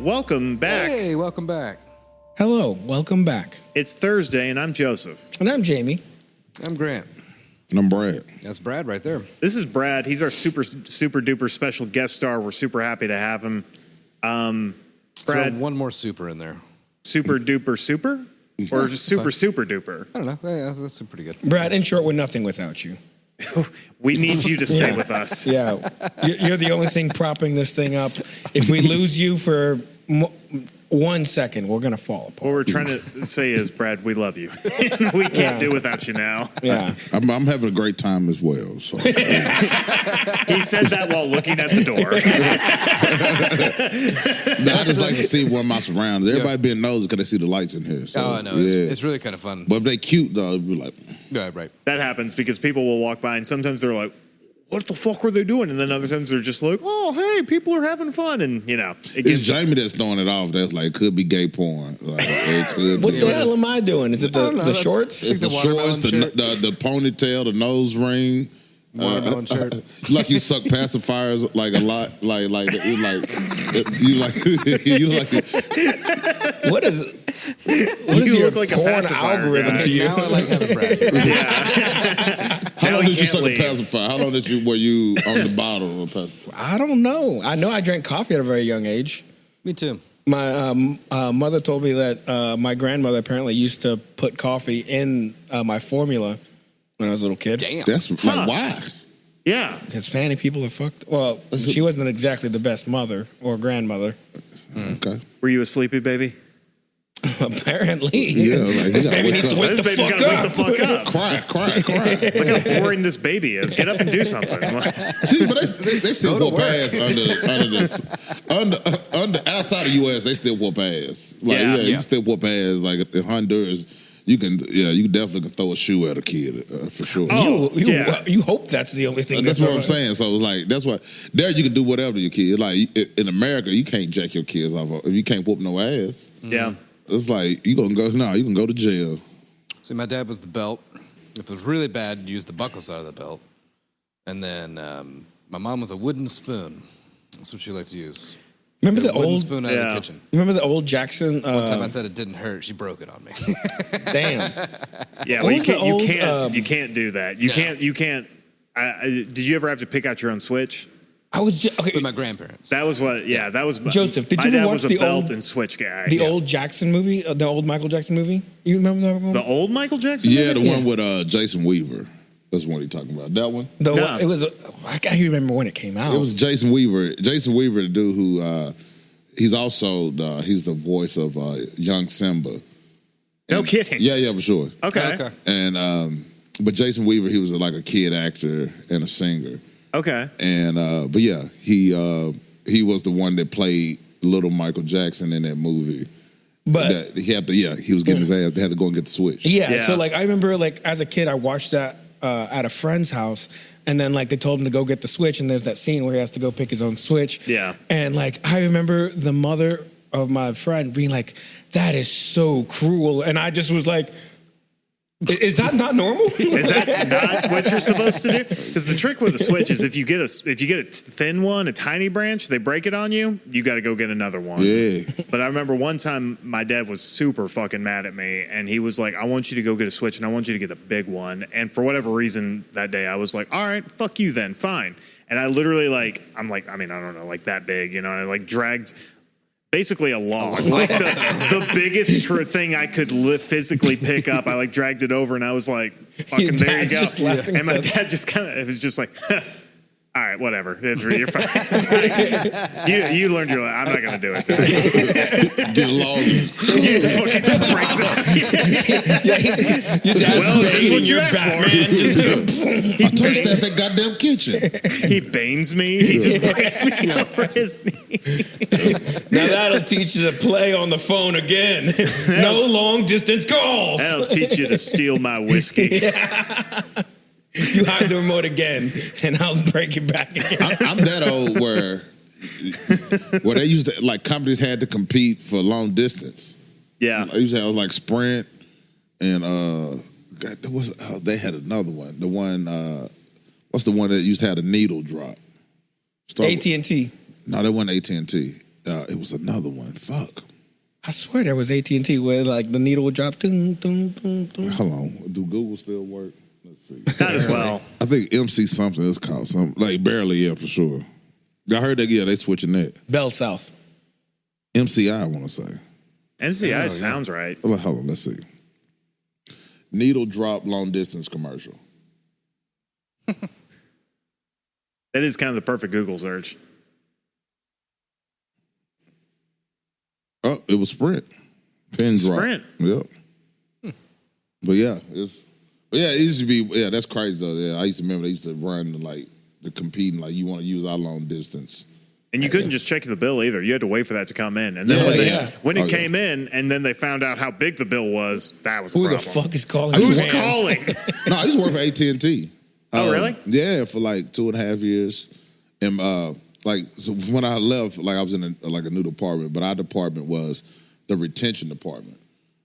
welcome back. Hey, welcome back. Hello, welcome back. It's Thursday, and I'm Joseph. And I'm Jamie. I'm Grant. And I'm Brad. That's Brad right there. This is Brad. He's our super duper special guest star. We're super happy to have him. Brad, Throw one more super in there. super duper super? Or just super duper? I don't know. Yeah, that's pretty good. Brad, in short, we're nothing without you. We need you to stay with us. Yeah, you're the only thing propping this thing up. If we lose you for 1 second, we're going to fall apart. What we're trying to say is, Brad, we love you. We can't do without you now. Yeah. I'm having a great time as well. So. He said that while looking at the door. No, I just like to see where my surroundings. Everybody being nosy because they see the lights in here. So, Oh, I know. Yeah. It's really kind of fun. But if they cute, though, you're like, Yeah, right. That happens because people will walk by, and sometimes they're like, what the fuck were they doing? And then other times they're just like, oh, hey, people are having fun. And, you know. it's Jamie that's throwing it off. That's like, could be gay porn. Like, it could What be. the hell am I doing? Is it the shorts? It's the shorts, the ponytail, the nose ring. Watermelon shirt. Like you suck pacifiers like a lot, like What is You your look like a porn pacifier algorithm guy. to you? Now I like having Brad here. How Now long he did you can't suck leave. a pacifier? How long were you on the bottle of a pacifier? I don't know. I know I drank coffee at a very young age. Me too. My mother told me that my grandmother apparently used to put coffee in my formula when I was a little kid. Damn. That's like why? Yeah. Hispanic people are fucked. Well, she wasn't exactly the best mother or grandmother. Okay. Were you a sleepy baby? Apparently. Yeah, like, This baby needs to wake This the baby's fuck gotta up. wake the fuck up. Cry. Look how boring this baby is. Get up and do something. See, but they still whoop ass under outside of U.S. They still whoop ass. Like Yeah. you still whoop ass. Like in Honduras, you definitely can throw a shoe at a kid for sure. Oh, yeah. You hope that's the only thing. That's what I'm saying. So like that's why there you can do whatever to your kid. Like in America, you can't jack your kids off if you can't whoop no ass. Yeah. It's like you can go to jail. See, my dad was the belt. If it was really bad, you'd use the buckle side of the belt. And then my mom was a wooden spoon. That's what she liked to use. Remember the Wooden old? spoon out of the kitchen. Remember the old Jackson? One time I said it didn't hurt. She broke it on me. Damn. Yeah, What well, was the old, you can't do that. You can't. Did you ever have to pick out your own switch? I was just okay. With my grandparents. That was what. Yeah, that was. Joseph, did my you ever dad watch was a the belt old- and switch guy. The old Jackson movie, the old Michael Jackson movie. You remember that one? The old Michael Jackson. Yeah, movie? the one with Jason Weaver. That's what you're talking about. That one. The No. one, it was. I can't even remember when it came out. It was Jason Weaver. Jason Weaver, the dude who he's also he's the voice of young Simba. No kidding. Yeah, for sure. Okay. And but Jason Weaver, he was like a kid actor and a singer. Okay. And but yeah, he was the one that played little Michael Jackson in that movie. but He was getting his ass. They had to go and get the switch. yeah, so like I remember like as a kid, I watched that at a friend's house, and then like they told him to go get the switch, and there's that scene where he has to go pick his own switch. Yeah. And like I remember the mother of my friend being like, "That is so cruel," and I just was like, "Is that not normal?" Is that not what you're supposed to do? Because the trick with the switch is if you get a thin one, a tiny branch, they break it on you. You got to go get another one. Yeah. But I remember one time my dad was super fucking mad at me, and he was like, "I want you to go get a switch, and I want you to get a big one." And for whatever reason that day, I was like, "All right, fuck you then, fine." And I literally I don't know, like that big, and I like dragged. Basically a log, like the biggest thing I could physically pick up. I like dragged it over, and I was like, "Fucking there you go." Just laughing and my says- dad just it was just like, "All right, whatever. You're fine." It's like, you learned your. I'm not gonna do it today. Get along. You just fucking breaks it. Your dad's Well, this is baiting what you your asked for. Batman. Just, I touched that goddamn kitchen. He banes me. He just breaks me over his knee. now that'll teach you to play on the phone again. No long distance calls. That'll teach you to steal my whiskey. You hide the remote again, and I'll break it back again. I'm that old where they used to, like, companies had to compete for long distance. Yeah. I used to have like Sprint and they had another one. The one what's the one that used to have a needle drop? AT&T. No, that wasn't AT&T. it was another one. Fuck. I swear there was AT&T where like the needle would drop. Dun, dun, dun, dun. Hold on. Do Google still work? Let's see. Not as well. I think MC something is called something. Like barely, yeah, for sure. I heard that, yeah, they switching that. Bell South. MCI, I want to say. MCI sounds right. Hold on, let's see. Needle drop long distance commercial. That is kind of the perfect Google search. Oh, it was Sprint. Pin drop. Sprint. Yep. But yeah, it used to be, yeah, that's crazy though. Yeah, I used to remember they used to run like the competing, like you want to use our long distance. And you couldn't just check the bill either. You had to wait for that to come in. And then when it came in and then they found out how big the bill was, that was a Who problem. the fuck is calling? Who's Japan? calling? No, I used to work for AT&T. Oh, really? Yeah, for like 2.5 years. And like, so when I left, like I was in a new department, but our department was the retention department.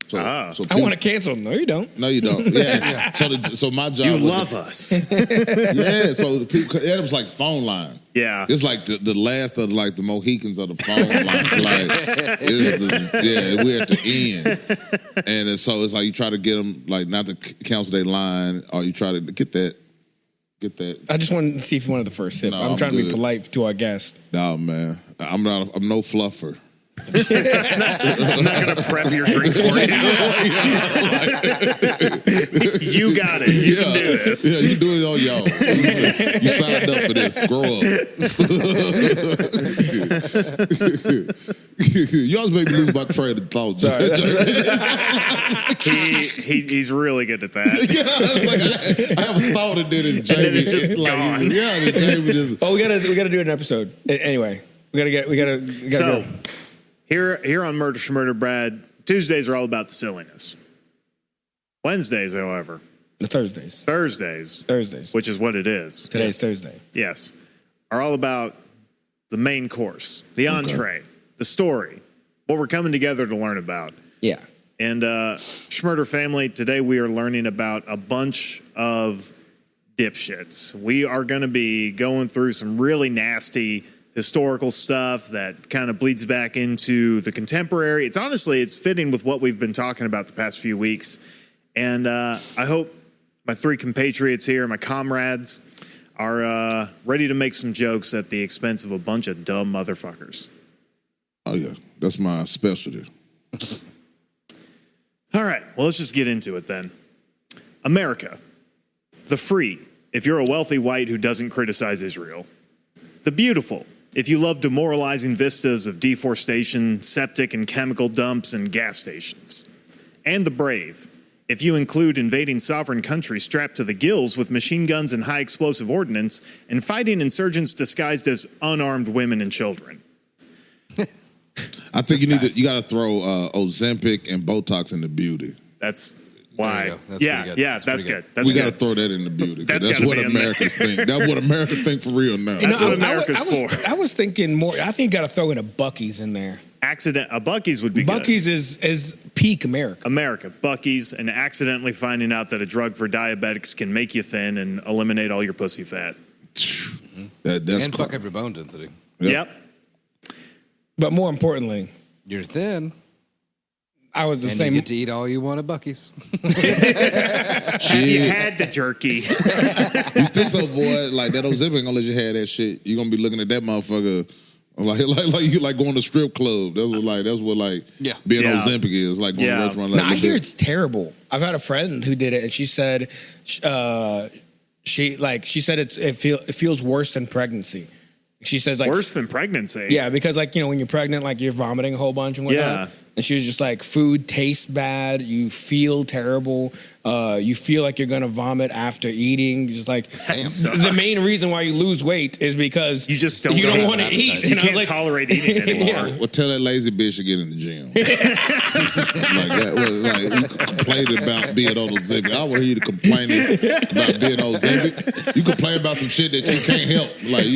So, so I want to cancel. No, you don't. No, you don't. Yeah. So my job. You was love us. Yeah. So the people, it was like phone line. Yeah. It's like the last of like the Mohicans of the phone line. Like, we're at the end, and so it's like you try to get them like not to cancel their line, or you try to get that. I just wanted to see if you wanted the first sip. No, I'm trying to be good. polite to our guest. No, man, I'm no fluffer. I'm not going to prep your drink for you. You got it. You can do this. Yeah, you do it on your own. You signed up for this. Grow up. You always make me lose my train of thought. He's really good at that. I have a thought and then it's Jamie. then it's just gone. Yeah, then Jamie just. Oh, we gotta do an episode. Anyway, we gotta So, go. here on Murder Schmurder, Brad, Tuesdays are all about the silliness. Wednesdays, however, The Thursdays, Thursdays, which is what it is. Today's Thursday. Yes, are all about the main course, the entree, the story, what we're coming together to learn about. Yeah. And Schmurder family, today we are learning about a bunch of dipshits. We are going to be going through some really nasty historical stuff that kind of bleeds back into the contemporary. It's fitting with what we've been talking about the past few weeks. And I hope my three compatriots here, my comrades, are ready to make some jokes at the expense of a bunch of dumb motherfuckers. Oh, yeah. That's my specialty. All right, well, let's just get into it then. America, the free, if you're a wealthy white who doesn't criticize Israel. The beautiful, if you love demoralizing vistas of deforestation, septic and chemical dumps, and gas stations. And the brave, if you include invading sovereign countries strapped to the gills with machine guns and high explosive ordnance, and fighting insurgents disguised as unarmed women and children. I think you got to throw Ozempic and Botox in the beauty. That's why. That's pretty good. That's good. We got to throw that in the beauty. That's gotta what be in Americans think. That's what America think for real now. That's what America's for. I was thinking more. I think you got to throw in a Buc-ee's in there. A Buc-ee's would be Buc-ee's good. is peak America. Buc-ee's, and accidentally finding out that a drug for diabetics can make you thin and eliminate all your pussy fat. That's and fuck up your bone density. Yep. But more importantly, You're thin, I was the and same. you get to eat all you want at Buc-ee's. Have you had the jerky? You think so, boy? Like that Ozempic ain't gonna let you have that shit. You gonna be looking at that motherfucker like you like going to strip club. That's what being Ozempic is like going to a restaurant. Like, I hear it's terrible. I've had a friend who did it, and she said she said it feels worse than pregnancy. She says like Worse than pregnancy. Yeah, because like when you're pregnant, like you're vomiting a whole bunch and whatnot. Yeah. And she was just like, food tastes bad. You feel terrible. You feel like you're gonna vomit after eating. Just like the main reason why you lose weight is because you just don't want to eat. You can't tolerate eating anymore. Well, tell that lazy bitch to get in the gym. Like that. Like you complain about being on Ozempic. I want to hear you complaining about being on Ozempic. You complain about some shit that you can't help. Like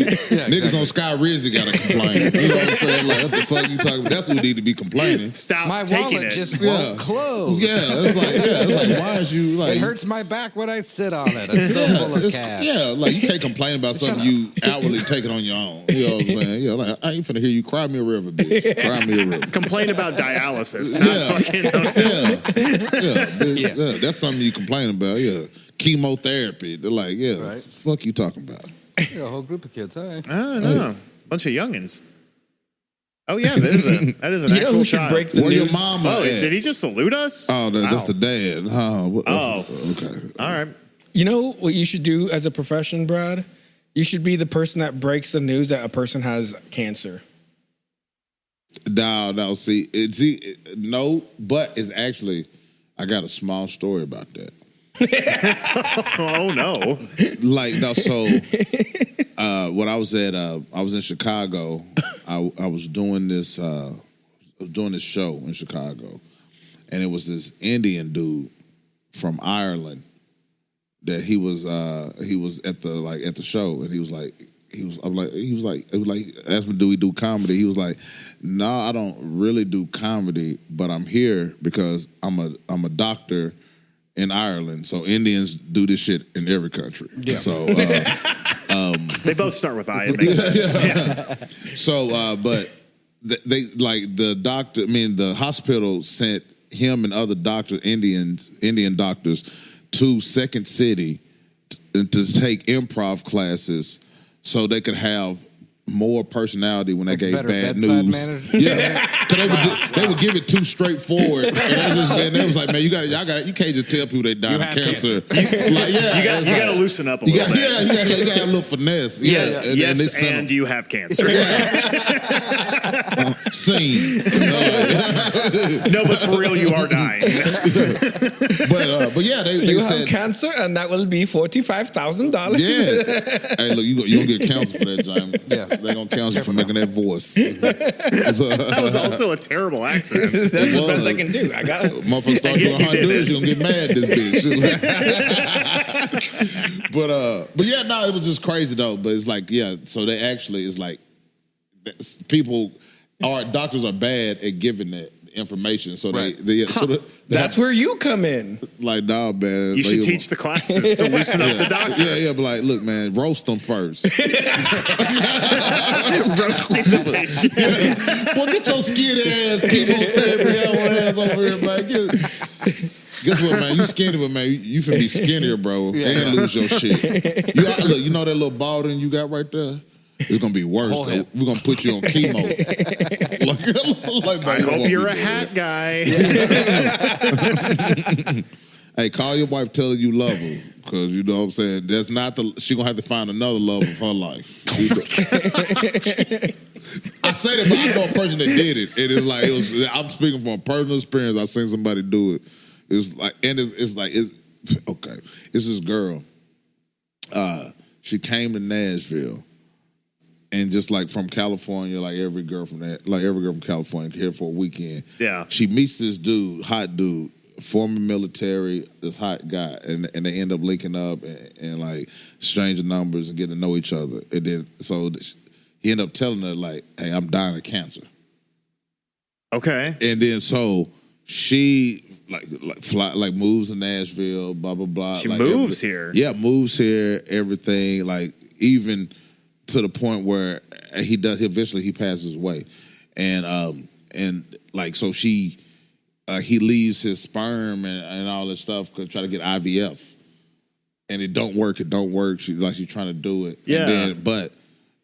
niggas on Sky Rizzy gotta complain. You know what I'm saying? Like what the fuck you talking about? That's who need to be complaining. stop My taking wallet it. just won't close. Yeah, it's like why is you like? It hurts my back when I sit on it. It's so full of cash. Yeah, like you can't complain about something you outwardly take it on your own. You know what I'm saying? Yeah, like I ain't finna hear you cry me a river, bitch. Cry me a river. Complain about dialysis, not fucking. Yeah, that's something you complain about. Yeah, chemotherapy. They're like, Right. fuck you talking about? Yeah, a whole group of kids. Hey. Oh no, bunch of youngins. Oh yeah, that is an You actual know who should child. break the Where your news? mama Oh, at? did he just salute us? Oh, that's Wow. the dad. Okay. All right. You know what you should do as a profession, Brad? You should be the person that breaks the news that a person has cancer. No, no, but it's actually, I got a small story about that. Oh no. Like, no, so when I was in Chicago, I was doing this show in Chicago, and it was this Indian dude from Ireland that he was at the show, and he was like, asked me, do we do comedy? He was like, no, I don't really do comedy, but I'm here because I'm a doctor in Ireland. So Indians do this shit in every country. Yeah. So They both start with I. It makes sense. Yeah. so but they like the hospital sent him and other Indian doctors to Second City to take improv classes so they could have more personality when they gave better bad bedside news. manner? Yeah, because they would give it too straightforward. And they was like, man, you can't just tell people they died of cancer. Like, yeah, You got to loosen up a little bit. Yeah, you got to have a little finesse. Yeah, And you have cancer. Scene. No, but for real, you are dying. But yeah, they You said have cancer, and that will be $45,000. yeah. Hey, look, you don't get cancer for that, James. Yeah. They gonna cancel you for making that voice. That was also a terrible accent. That's the best I can do. I got it. Motherfucker start doing You did Honduras, it. you gonna get mad at this bitch. But yeah, no, it was just crazy though. But it's like, yeah, so they actually it's like doctors are bad at giving that information. So Right. That's where you come in. like, nah, man. You should like, teach the classes to loosen up the doctors. Yeah, but like, look, man, roast them first. Roasting the patient. Well, get your skinny ass chemotherapy ass over here, man. Guess what, man? You skinny, but man, you finna be skinnier, bro, and lose your shit. You know that little balding you got right there? It's gonna be worse. Though. We're gonna put you on chemo. I hope you're a hat guy. Hey, call your wife, tell her you love her, because you know what I'm saying. She gonna have to find another love of her life. I say that, but I know a person that did it, and I'm speaking from a personal experience. I seen somebody do it. It's like, and it's okay. It's this girl. She came to Nashville. And just like from California, like every girl from California here for a weekend. Yeah. She meets this dude, hot dude, former military, this hot guy, and they end up linking up and like exchanging numbers and getting to know each other. And then he ended up telling her like, "Hey, I'm dying of cancer." Okay. And then so she moves to Nashville, blah blah blah. She moves here. Yeah, moves here. Everything like even. To the point where he passes away, and like so he leaves his sperm and all this stuff to try to get IVF, and it don't work. She's trying to do it. Yeah. And then, but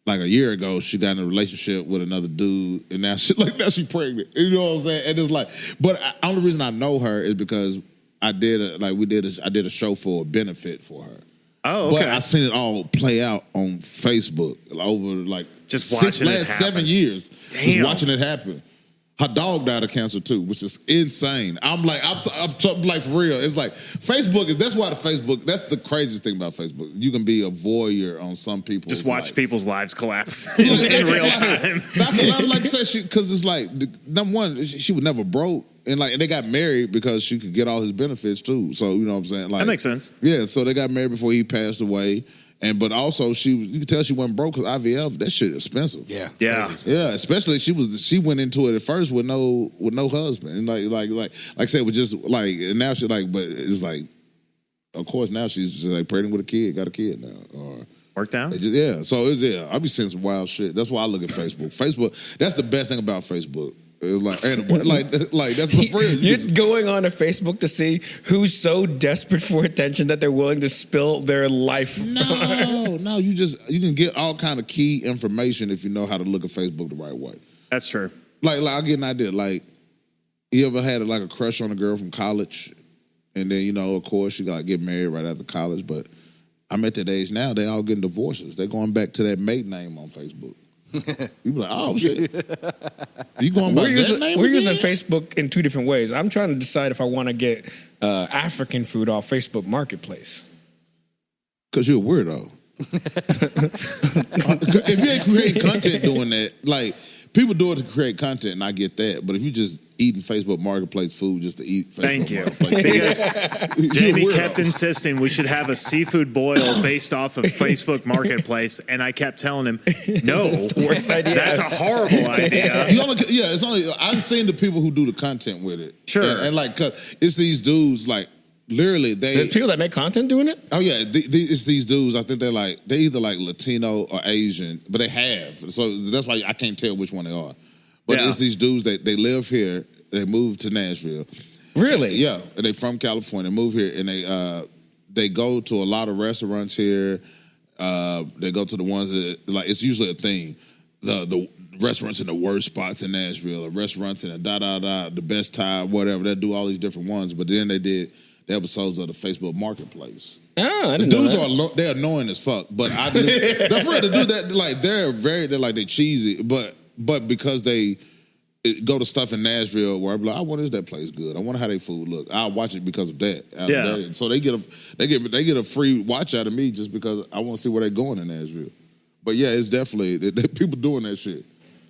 like a year ago, she got in a relationship with another dude, and now she's pregnant. You know what I'm saying? And it's like, but the only reason I know her is because I did a show for a benefit for her. Oh, okay. But I seen it all play out on Facebook over like just watching it happen. 7 years. Damn. Just watching it happen. Her dog died of cancer too, which is insane. I'm like for real. It's like Facebook that's the craziest thing about Facebook. You can be a voyeur on some people. Just watch people's lives collapse in real time. I like to say because it's like number one, she was never broke. And they got married because she could get all his benefits too. So you know what I'm saying? Like, That makes sense. Yeah, so they got married before he passed away, But also you could tell she wasn't broke because IVF, that shit expensive. Yeah. Yeah. Yeah, especially she went into it at first with no husband. And like I said, with just like, and now she's like, but it's like, of course now she's just like pregnant with a kid, got a kid now. Or Worked out? So I be seeing some wild shit. That's why I look at Facebook. That's the best thing about Facebook. Like that's my friend. You're going on to Facebook to see who's so desperate for attention that they're willing to spill their life. No, you can get all kind of key information if you know how to look at Facebook the right way. That's true. Like I'll get an idea. Like, you ever had like a crush on a girl from college, and then of course you gotta get married right after college. But I'm at that age now; they all getting divorces. They're going back to that maiden name on Facebook. You be like, oh shit! You going by that name? We're again? using Facebook in two different ways. I'm trying to decide if I want to get African food off Facebook Marketplace. Because you're a weirdo. If you ain't creating content doing that, like, people do it to create content, and I get that. But if you just eating Facebook Marketplace food just to eat Facebook Thank you. Marketplace Because Jamie kept insisting we should have a seafood boil based off of Facebook Marketplace, and I kept telling him, no, That's the worst idea. that's a horrible idea. it's only I've seen the people who do the content with it. Sure. And like, 'cause it's these dudes, like, literally There's people that make content doing it? Oh yeah, it's these dudes. I think they're either like Latino or Asian, but they have. So that's why I can't tell which one they are. But Yeah. it's these dudes that they live here. They moved to Nashville. Really? Yeah, and they from California. Move here, and they go to a lot of restaurants here. They go to the ones that, like, it's usually a theme. The restaurants in the worst spots in Nashville, or restaurants in the best time, whatever. They do all these different ones. But then they did the episodes of the Facebook Marketplace. Oh, I The didn't know dudes that. they're annoying as fuck, but they're afraid to do that. Like, they're cheesy, but because they go to stuff in Nashville where I'm like, I wonder if that place good. I wonder how their food look. I'll watch it because of that. Yeah. So they get a free watch out of me just because I want to see where they're going in Nashville. But yeah, it's definitely people doing that shit.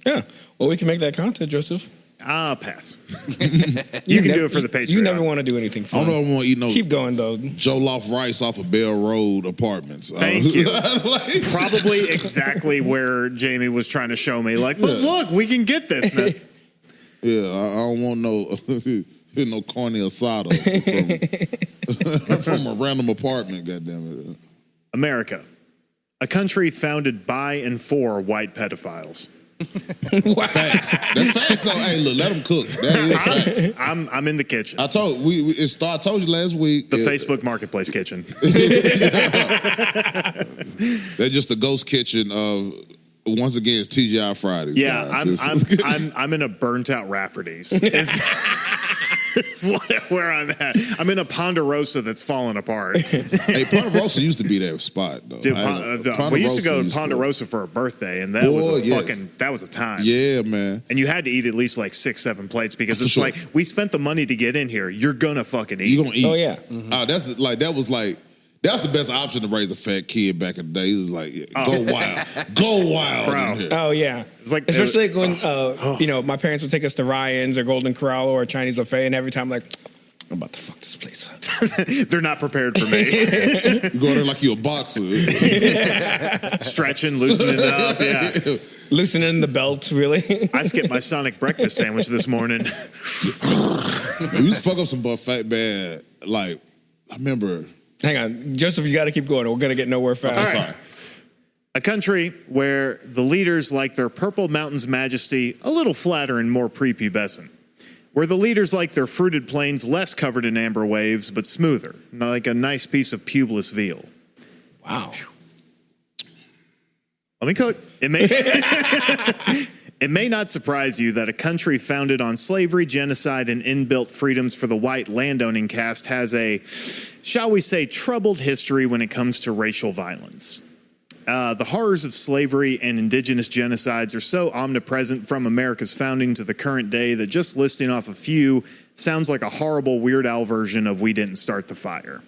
Yeah. Well, we can make that content, Joseph. Pass. You can do it for the Patreon. You never want to do anything I fun. don't know if I want to eat no Keep going, though. Jollof rice off of Bell Road Apartments. Thank you. Like, Probably exactly where Jamie was trying to show me. Like, but look, we can get this now. yeah, I don't want no carne asada from a random apartment. Goddamn it. America, a country founded by and for white pedophiles. Facts. That's facts. So hey, look, let them cook. That is facts. I'm in the kitchen. I told you last week. The Facebook Marketplace kitchen. They're just the ghost kitchen of, once again, it's TGI Fridays. Yeah, guys. I'm in a burnt out Rafferty's. It's where I'm at. I'm in a Ponderosa that's falling apart. Hey, Ponderosa used to be that spot though. Dude, we used to go to Ponderosa for a birthday, and that that was a time. Yeah, man. And you had to eat at least like 6-7 plates because For it's sure. like, we spent the money to get in here. You're gonna fucking eat. You gonna eat? Oh, yeah. That's the best option to raise a fat kid back in the day. It was like, go wild Bro. in here. Oh, yeah. It's like- Especially when, my parents would take us to Ryan's or Golden Corral or a Chinese buffet, and every time, like, I'm about to fuck this place up. They're not prepared for me. You go there like you're a boxer. Stretching, loosening it up. Yeah. Loosening the belt, really. I skipped my Sonic breakfast sandwich this morning. We used to fuck up some buffet bad. Like, I remember. Hang on. Joseph, you got to keep going. We're going to get nowhere fast. All right. Sorry. A country where the leaders like their Purple Mountain's majesty a little flatter and more prepubescent. Where the leaders like their fruited plains less covered in amber waves, but smoother, like a nice piece of pubeless veal. Wow. Let me cook. It may not surprise you that a country founded on slavery, genocide, and inbuilt freedoms for the white landowning caste has a, shall we say, troubled history when it comes to racial violence. The horrors of slavery and indigenous genocides are so omnipresent from America's founding to the current day that just listing off a few sounds like a horrible Weird Al version of We Didn't Start the Fire.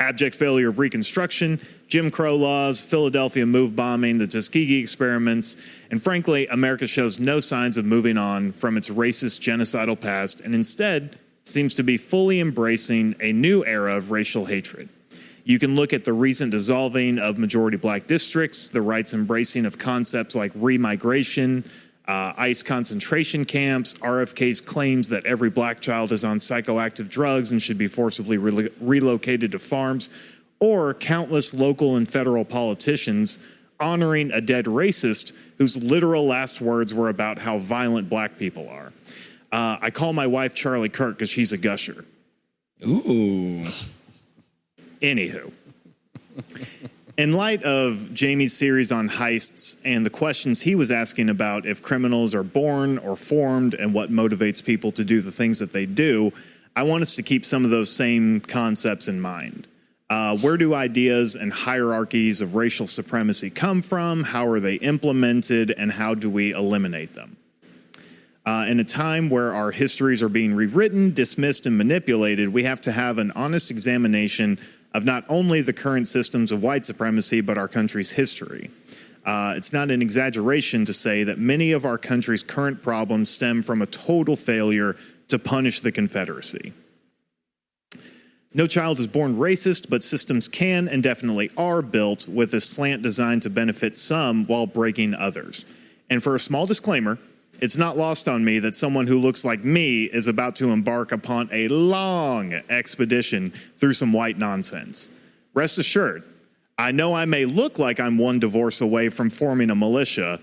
Abject failure of Reconstruction, Jim Crow laws, Philadelphia move bombing, the Tuskegee experiments, and frankly, America shows no signs of moving on from its racist genocidal past and instead seems to be fully embracing a new era of racial hatred. You can look at the recent dissolving of majority black districts, the right's embracing of concepts like remigration, ICE concentration camps, RFK's claims that every black child is on psychoactive drugs and should be forcibly relocated to farms, or countless local and federal politicians honoring a dead racist whose literal last words were about how violent black people are. I call my wife Charlie Kirk because she's a gusher. Ooh. Anywho. In light of Jamie's series on heists and the questions he was asking about if criminals are born or formed and what motivates people to do the things that they do, I want us to keep some of those same concepts in mind. Where do ideas and hierarchies of racial supremacy come from? How are they implemented? And how do we eliminate them? In a time where our histories are being rewritten, dismissed, and manipulated, we have to have an honest examination of not only the current systems of white supremacy, but our country's history. It's not an exaggeration to say that many of our country's current problems stem from a total failure to punish the Confederacy. No child is born racist, but systems can and definitely are built with a slant designed to benefit some while breaking others. And for a small disclaimer, it's not lost on me that someone who looks like me is about to embark upon a long expedition through some white nonsense. Rest assured, I know I may look like I'm one divorce away from forming a militia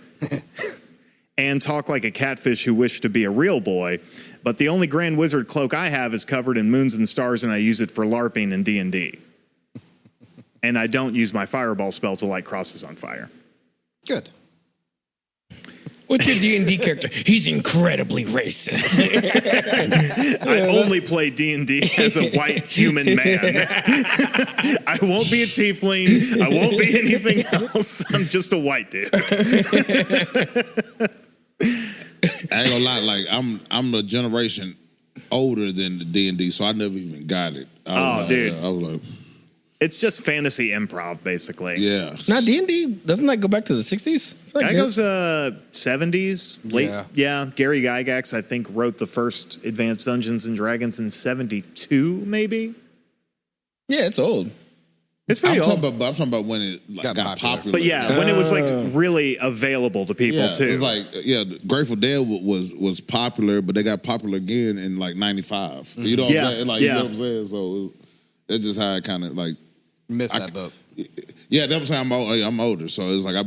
and talk like a catfish who wished to be a real boy, but the only Grand Wizard cloak I have is covered in moons and stars, and I use it for LARPing and D&D. And I don't use my fireball spell to light crosses on fire. Good. What's your D&D character? He's incredibly racist. I only play D&D as a white human man. I won't be a tiefling. I won't be anything else. I'm just a white dude. I ain't gonna lie, like I'm a generation older than the D&D, so I never even got it. Dude. I was like, It's just fantasy improv, basically. yeah. Now, D&D, doesn't that go back to the 60s? That goes 70s, late. Yeah, Gary Gygax, I think, wrote the first Advanced Dungeons and Dragons in 72, maybe. Yeah, it's old. It's pretty old. I'm talking about when it got popular. But yeah, when it was like really available to people too. It's like Grateful Dead was popular, but they got popular again in like '95. Mm-hmm. You know what I'm saying? Like, you know what I'm saying? So it's just how I kind of like missed that boat. Yeah, that was how I'm older. So it's like, I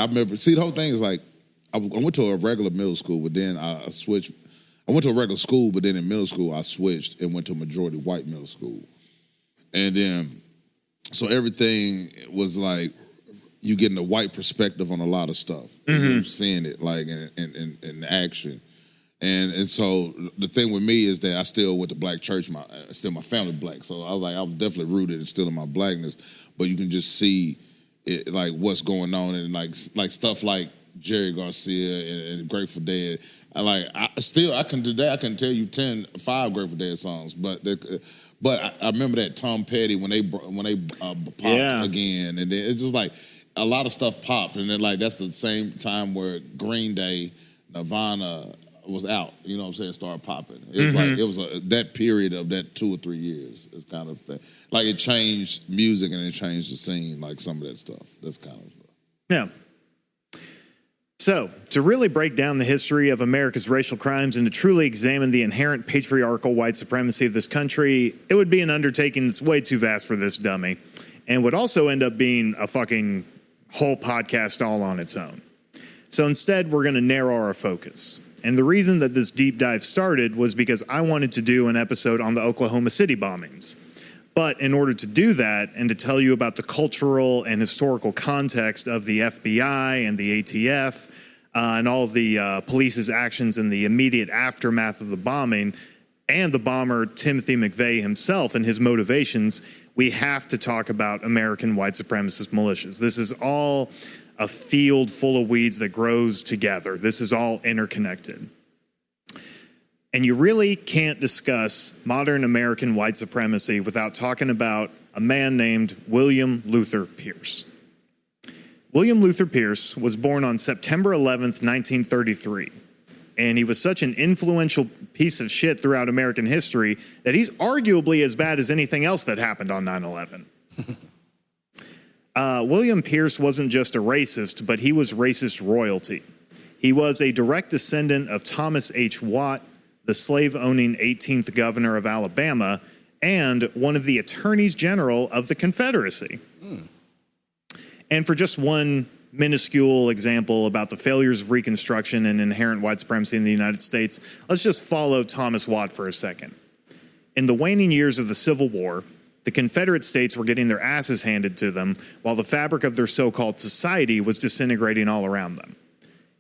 remember. See, the whole thing is like, I went to a regular middle school, but then I switched. I went to a regular school, but then in middle school I switched and went to a majority white middle school, and then. So everything was like you getting a white perspective on a lot of stuff. Mm-hmm. You're seeing it like in action. And so the thing with me is that I still went to black church, still my family black. So I was definitely rooted and still in my blackness. But you can just see it, like what's going on and like stuff like Jerry Garcia and Grateful Dead. I can tell you 5 Grateful Dead songs, But I remember that Tom Petty when they popped again, and then it's just like a lot of stuff popped, and then like that's the same time where Green Day, Nirvana was out. You know what I'm saying? Started popping. It was like it was that period of that 2 or 3 years. It's kind of thing. Like it changed music and it changed the scene. Like some of that stuff. That's kind of yeah. So, to really break down the history of America's racial crimes and to truly examine the inherent patriarchal white supremacy of this country, it would be an undertaking that's way too vast for this dummy and would also end up being a fucking whole podcast all on its own. So instead, we're going to narrow our focus. And the reason that this deep dive started was because I wanted to do an episode on the Oklahoma City bombings. But in order to do that and to tell you about the cultural and historical context of the FBI and the ATF and all of the police's actions in the immediate aftermath of the bombing and the bomber Timothy McVeigh himself and his motivations, we have to talk about American white supremacist militias. This is all a field full of weeds that grows together. This is all interconnected. And you really can't discuss modern American white supremacy without talking about a man named William Luther Pierce. William Luther Pierce was born on September 11th, 1933. And he was such an influential piece of shit throughout American history that he's arguably as bad as anything else that happened on 9/11. William Pierce wasn't just a racist, but he was racist royalty. He was a direct descendant of Thomas H. Watt, the slave-owning 18th governor of Alabama, and one of the attorneys general of the Confederacy. And for just one minuscule example about the failures of Reconstruction and inherent white supremacy in the United States, let's just follow Thomas Watt for a second. In the waning years of the Civil War, the Confederate States were getting their asses handed to them, while the fabric of their so-called society was disintegrating all around them.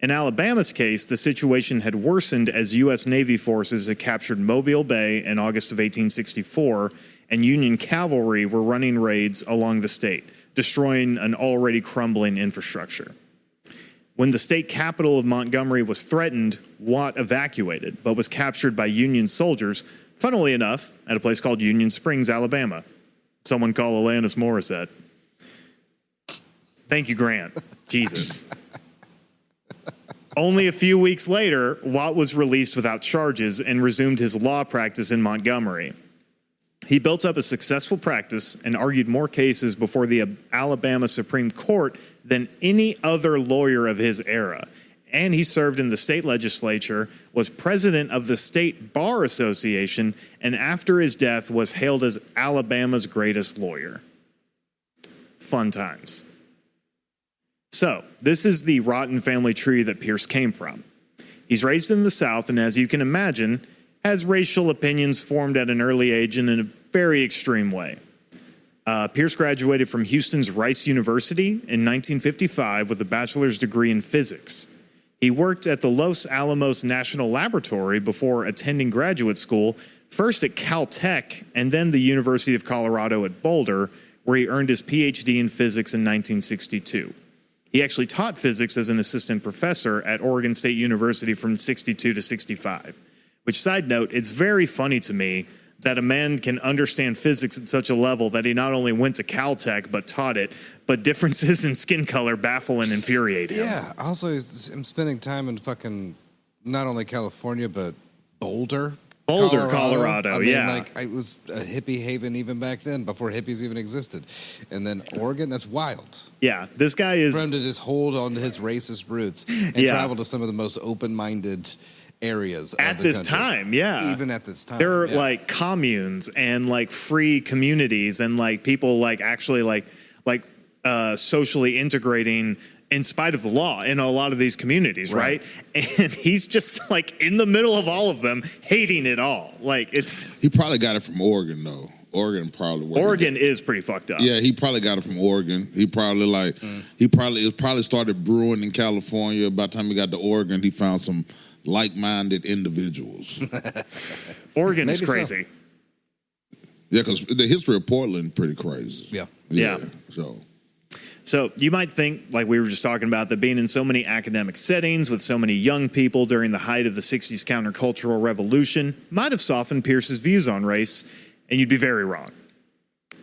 In Alabama's case, the situation had worsened as U.S. Navy forces had captured Mobile Bay in August of 1864, and Union cavalry were running raids along the state, destroying an already crumbling infrastructure. When the state capital of Montgomery was threatened, Watt evacuated, but was captured by Union soldiers, funnily enough, at a place called Union Springs, Alabama. Someone call Alanis Morissette. Thank you, Grant. Jesus. Only a few weeks later, Watt was released without charges and resumed his law practice in Montgomery. He built up a successful practice and argued more cases before the Alabama Supreme Court than any other lawyer of his era. And he served in the state legislature, was president of the State Bar Association, and after his death was hailed as Alabama's greatest lawyer. Fun times. So, this is the rotten family tree that Pierce came from. He's raised in the South, and as you can imagine, has racial opinions formed at an early age and in a very extreme way. Pierce graduated from Houston's Rice University in 1955 with a bachelor's degree in physics. He worked at the Los Alamos National Laboratory before attending graduate school, first at Caltech and then the University of Colorado at Boulder, where he earned his PhD in physics in 1962. He actually taught physics as an assistant professor at Oregon State University from 62 to 65. Which, side note, it's very funny to me that a man can understand physics at such a level that he not only went to Caltech but taught it, but differences in skin color baffle and infuriate him. Yeah, also I'm spending time in fucking not only California but Boulder, Colorado. I mean, yeah. like it was a hippie haven even back then, before hippies even existed. And then Oregon, that's wild. Yeah, this guy is... For him to just hold on to his racist roots and travel to some of the most open-minded areas at of the this country. time, yeah. Even at this time. There are like communes and like free communities and like people like actually like socially integrating in spite of the law in a lot of these communities, right? And he's just like in the middle of all of them, hating it all. Like it's... He probably got it from Oregon, though. Oregon is pretty fucked up. Yeah, he probably got it from Oregon. He probably it probably started brewing in California. By the time he got to Oregon, he found some like-minded individuals. Oregon is crazy. Yeah, because the history of Portland pretty crazy. Yeah. So you might think, like we were just talking about, that being in so many academic settings with so many young people during the height of the 60s countercultural revolution might have softened Pierce's views on race, and you'd be very wrong.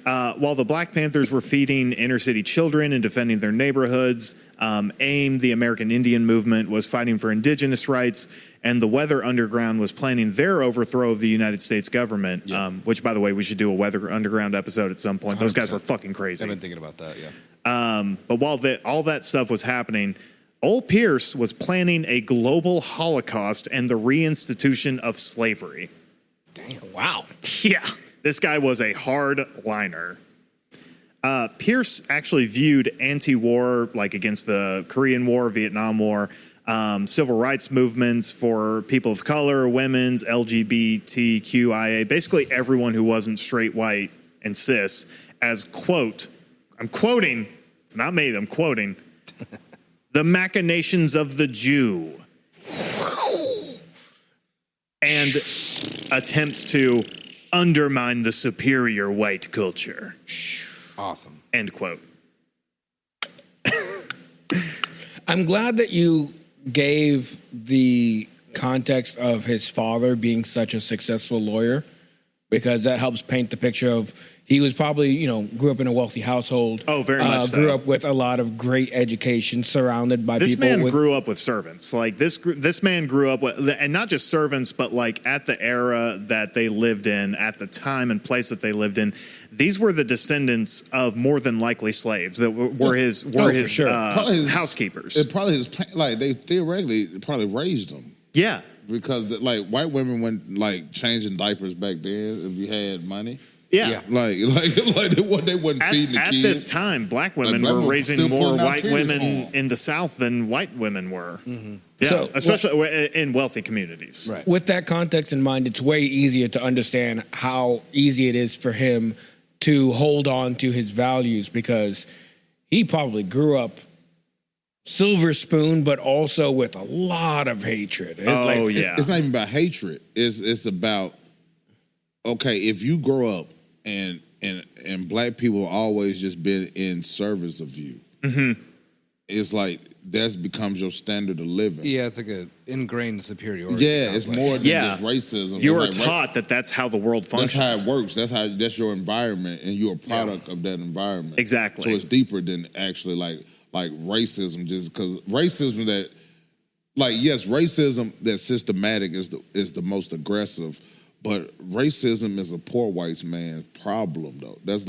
While the Black Panthers were feeding inner-city children and defending their neighborhoods, AIM, the American Indian Movement, was fighting for indigenous rights, and the Weather Underground was planning their overthrow of the United States government, which, by the way, we should do a Weather Underground episode at some point. 100%. Those guys were fucking crazy. I've been thinking about that, But while all that stuff was happening, old Pierce was planning a global Holocaust and the reinstitution of slavery. Damn, wow. Yeah, this guy was a hardliner. Pierce actually viewed anti-war, like against the Korean War, Vietnam War, civil rights movements for people of color, women's, LGBTQIA, basically everyone who wasn't straight, white, and cis, as, quote, I'm quoting, it's not me, I'm quoting, the machinations of the Jew. And attempts to undermine the superior white culture. Awesome. End quote. I'm glad that you gave the context of his father being such a successful lawyer, because that helps paint the picture of He was probably, grew up in a wealthy household. Oh, very much so. Grew up with a lot of great education, surrounded by This people. man grew up with servants. Like this man grew up with, and not just servants, but like at the era that they lived in, at the time and place that they lived in. These were the descendants of more than likely slaves that were his housekeepers. It probably they theoretically probably raised them. Yeah, because like white women went like changing diapers back then if you had money. Yeah. Like they wasn't feeding the kids. At this time, black women were raising more white women in the South than white women were. Mm-hmm. Yeah, so, especially in wealthy communities. Right. With that context in mind, it's way easier to understand how easy it is for him to hold on to his values, because he probably grew up silver spoon, but also with a lot of hatred. It's not even about hatred. It's about, okay, if you grow up and black people always just been in service of you. Mm-hmm. It's like that becomes your standard of living. Yeah, it's like an ingrained superiority. Yeah, it's more than just racism. You were taught that that's how the world functions. That's how it works. That's your environment, and you're a product of that environment. Exactly. So it's deeper than actually like racism. Just because racism racism that's systematic is the most aggressive. But racism is a poor white man's problem, though. That's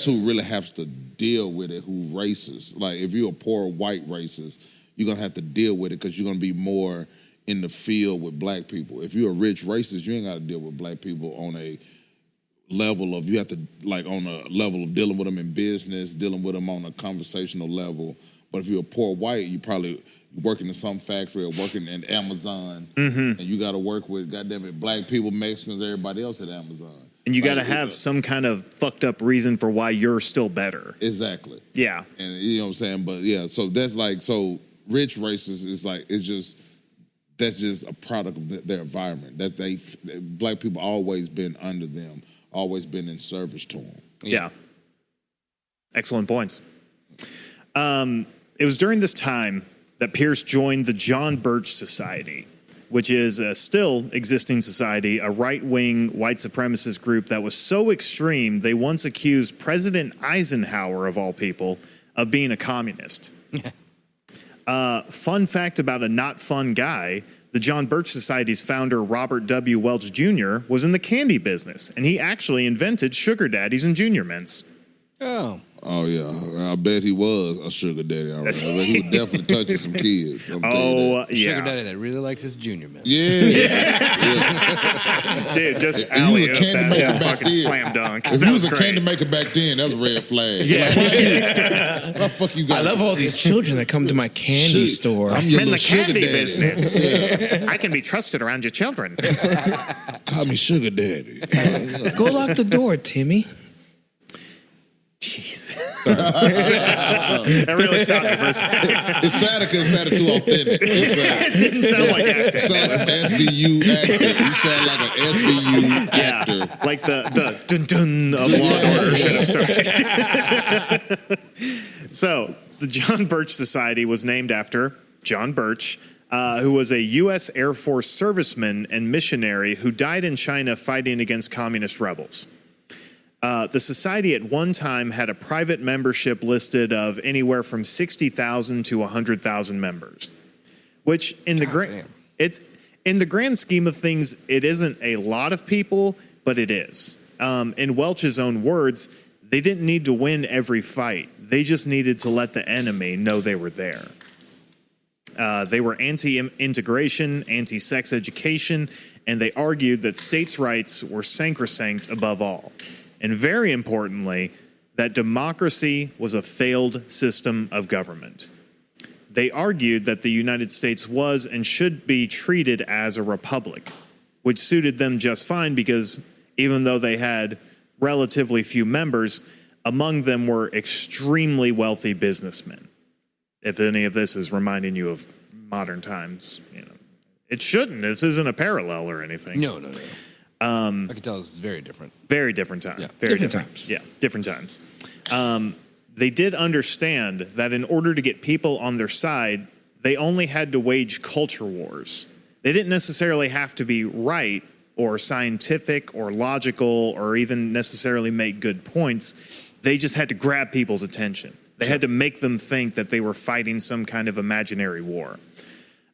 who really has to deal with it, who racist. Like, if you're a poor white racist, you're going to have to deal with it because you're going to be more in the field with black people. If you're a rich racist, you ain't got to deal with black people on a level of, you have to, like, on a level of dealing with them in business, dealing with them on a conversational level. But if you're a poor white, you probably working in some factory or working in Amazon, and you got to work with, goddamn it, black people, Mexicans, everybody else at Amazon. And you got to have some kind of fucked up reason for why you're still better. Exactly. Yeah. And you know what I'm saying? But yeah, so that's like, so rich racists is like, that's just a product of their environment. That black people always been under them, always been in service to them. Yeah. Excellent points. It was during this time that Pierce joined the John Birch Society, which is a still existing society, a right-wing white supremacist group that was so extreme they once accused President Eisenhower, of all people, of being a communist. Fun fact about a not fun guy, the John Birch Society's founder, Robert W. Welch Jr., was in the candy business, and he actually invented sugar daddies and junior mints. Oh, yeah. I bet he was a sugar daddy. All right. I bet he was definitely touching some kids. Yeah. Sugar daddy that really likes his junior mints. Yeah. Dude, just alley up that fucking slam dunk. If you was a candy maker back then, that was a red flag. Yeah. What the fuck you got? I love all these children that come to my candy store. I'm in the candy business. I can be trusted around your children. Call me sugar daddy. Go lock the door, Timmy. Jeez. That really stopped me for a second. It's sad because it sounded too authentic. It didn't sound like acting. It sounded like an SVU actor. You sound like an SVU actor. Like the dun-dun of Law and Order should have started. So, the John Birch Society was named after John Birch, who was a U.S. Air Force serviceman and missionary who died in China fighting against communist rebels. The society at one time had a private membership listed of anywhere from 60,000 to 100,000 members, which in the grand scheme of things, it isn't a lot of people, but it is. In Welch's own words, they didn't need to win every fight. They just needed to let the enemy know they were there. They were anti-integration, anti-sex education, and they argued that states' rights were sacrosanct above all. And very importantly, that democracy was a failed system of government. They argued that the United States was and should be treated as a republic, which suited them just fine because even though they had relatively few members, among them were extremely wealthy businessmen. If any of this is reminding you of modern times, it shouldn't. This isn't a parallel or anything. No. I can tell this is very different. Very different time. Yeah. Very different times. Yeah, different times. They did understand that in order to get people on their side, they only had to wage culture wars. They didn't necessarily have to be right or scientific or logical or even necessarily make good points. They just had to grab people's attention. They had to make them think that they were fighting some kind of imaginary war.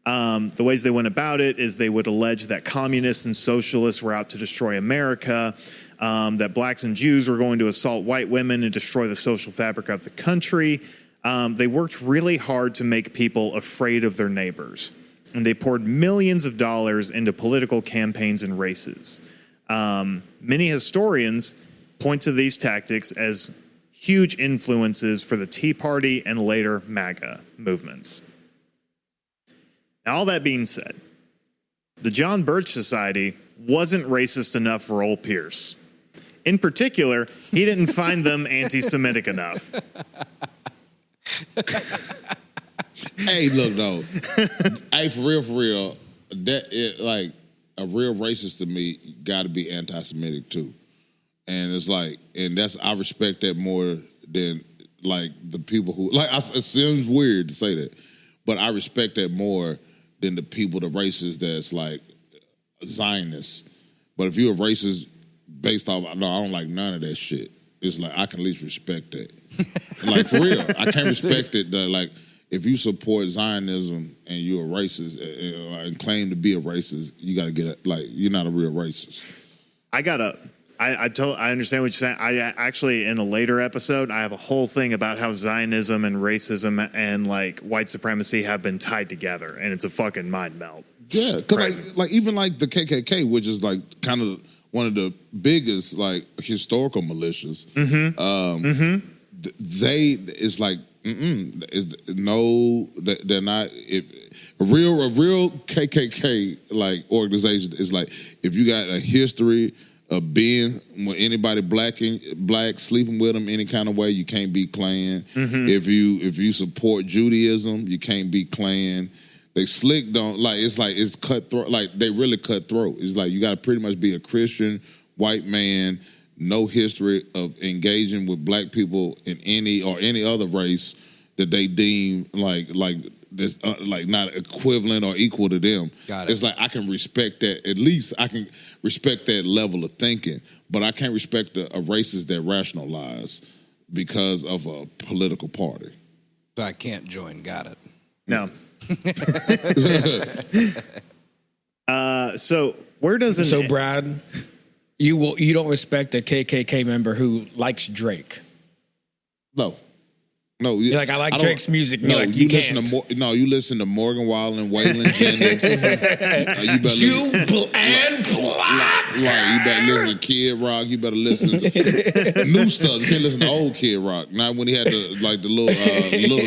The ways they went about it is they would allege that communists and socialists were out to destroy America, that blacks and Jews were going to assault white women and destroy the social fabric of the country. They worked really hard to make people afraid of their neighbors, and they poured millions of dollars into political campaigns and races. Many historians point to these tactics as huge influences for the Tea Party and later MAGA movements. Now, all that being said, the John Birch Society wasn't racist enough for old Pierce. In particular, he didn't find them anti-Semitic enough. Hey, look though. Hey, for real, that it like a real racist to me got to be anti-Semitic too, and it's like, and that's I respect that more than like the people who like. It seems weird to say that, but I respect that more than the people, the racists that's like Zionists. But if you're a racist based off, no, I don't like none of that shit. It's like I can at least respect that. Like for real, I can't respect it. That like if you support Zionism and you're a racist and claim to be a racist, you got to get it. Like you're not a real racist. I understand what you're saying. I actually, in a later episode, I have a whole thing about how Zionism and racism and like white supremacy have been tied together, and it's a fucking mind melt. Yeah, because like even like the KKK, which is like kind of one of the biggest like historical militias. They it's like no, they're not. A real KKK like organization is like if you got a history of being with anybody black sleeping with them any kind of way, you can't be Klan. If you support Judaism, you can't be Klan. They slick don't like it's cutthroat. Like they really cutthroat. It's like you got to pretty much be a Christian white man, no history of engaging with black people in any other race that they deem like this like not equivalent or equal to them. Got it. It's like I can respect that. At least I can respect that level of thinking, but I can't respect a racist that rationalize because of a political party. So I can't join. Got it. No. So where does So Brad, you don't respect a KKK member who likes Drake? No, You're like, I like Drake's music. No, like, you can't. listen to you listen to Morgan Wallen, Waylon Jennings. You better you better listen to Kid Rock. You better listen to new stuff. You can't listen to old Kid Rock. Not when he had the little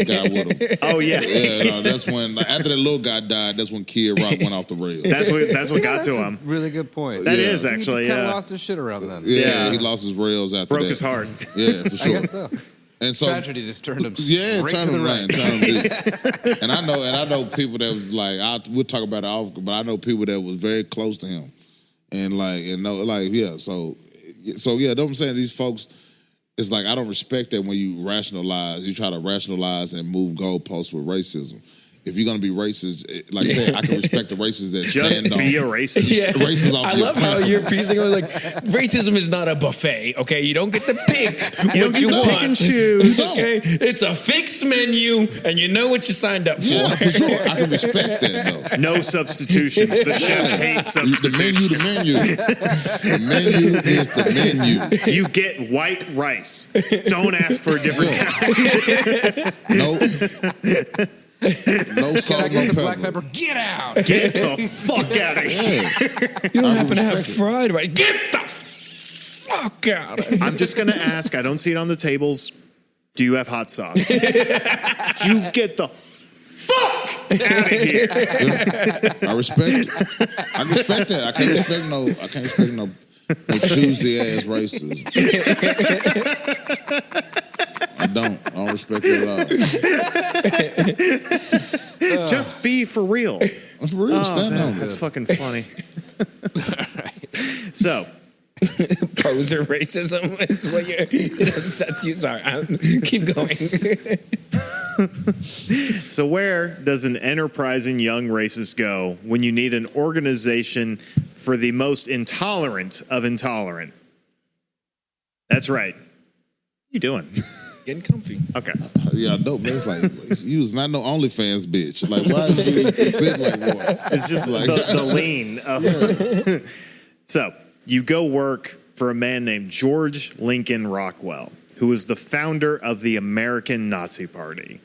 guy with him. Oh yeah, no, that's when after that little guy died. That's when Kid Rock went off the rails. That's what got to him. Really good point. That is actually he kind of lost his shit around then. Yeah, he lost his rails after broke that. his heart. Yeah, for sure. I guess so. And so Tragedy just turned him straight turned to the him right. Turned him and I know people that was like we'll talk about it off, but I know people that was very close to him, and so yeah. What I'm saying, these folks, it's like I don't respect that when you rationalize. You try to rationalize and move goalposts with racism. If you're gonna be racist, like I said, I can respect the racists that Just stand be on a racist. Yeah. Racism off I your love how principle. you're piecing it like racism is not a buffet. Okay, you don't get to pick You don't what get you to want. pick and choose. Okay, it's a fixed menu, and you know what you signed up for. Yeah, for sure. I can respect that though. No substitutions. The chef hates substitutions. The menu is the menu. You get white rice. Don't ask for a different kind. No. No Can salt, I no get some pepper. black pepper? Get out! Get the fuck out of here. You don't I happen to have respect it. fried rice. Get the fuck out of here. I'm just going to ask. I don't see it on the tables. Do you have hot sauce? You get the fuck out of here. I respect it. I respect that. I can't respect no choosy ass racism. I don't respect it at all. Just be for real. That's real. Stand on That's it. fucking funny. So, Poser racism is what it upsets you. Sorry, keep going. where does an enterprising young racist go when you need an organization for the most intolerant of intolerant. That's right. What are you doing? Getting comfy. Okay. Yeah, I know, man. It's like, you was not no OnlyFans bitch. Like, why did you sit like one? It's just Like- the lean. So you go work for a man named George Lincoln Rockwell, who was the founder of the American Nazi Party.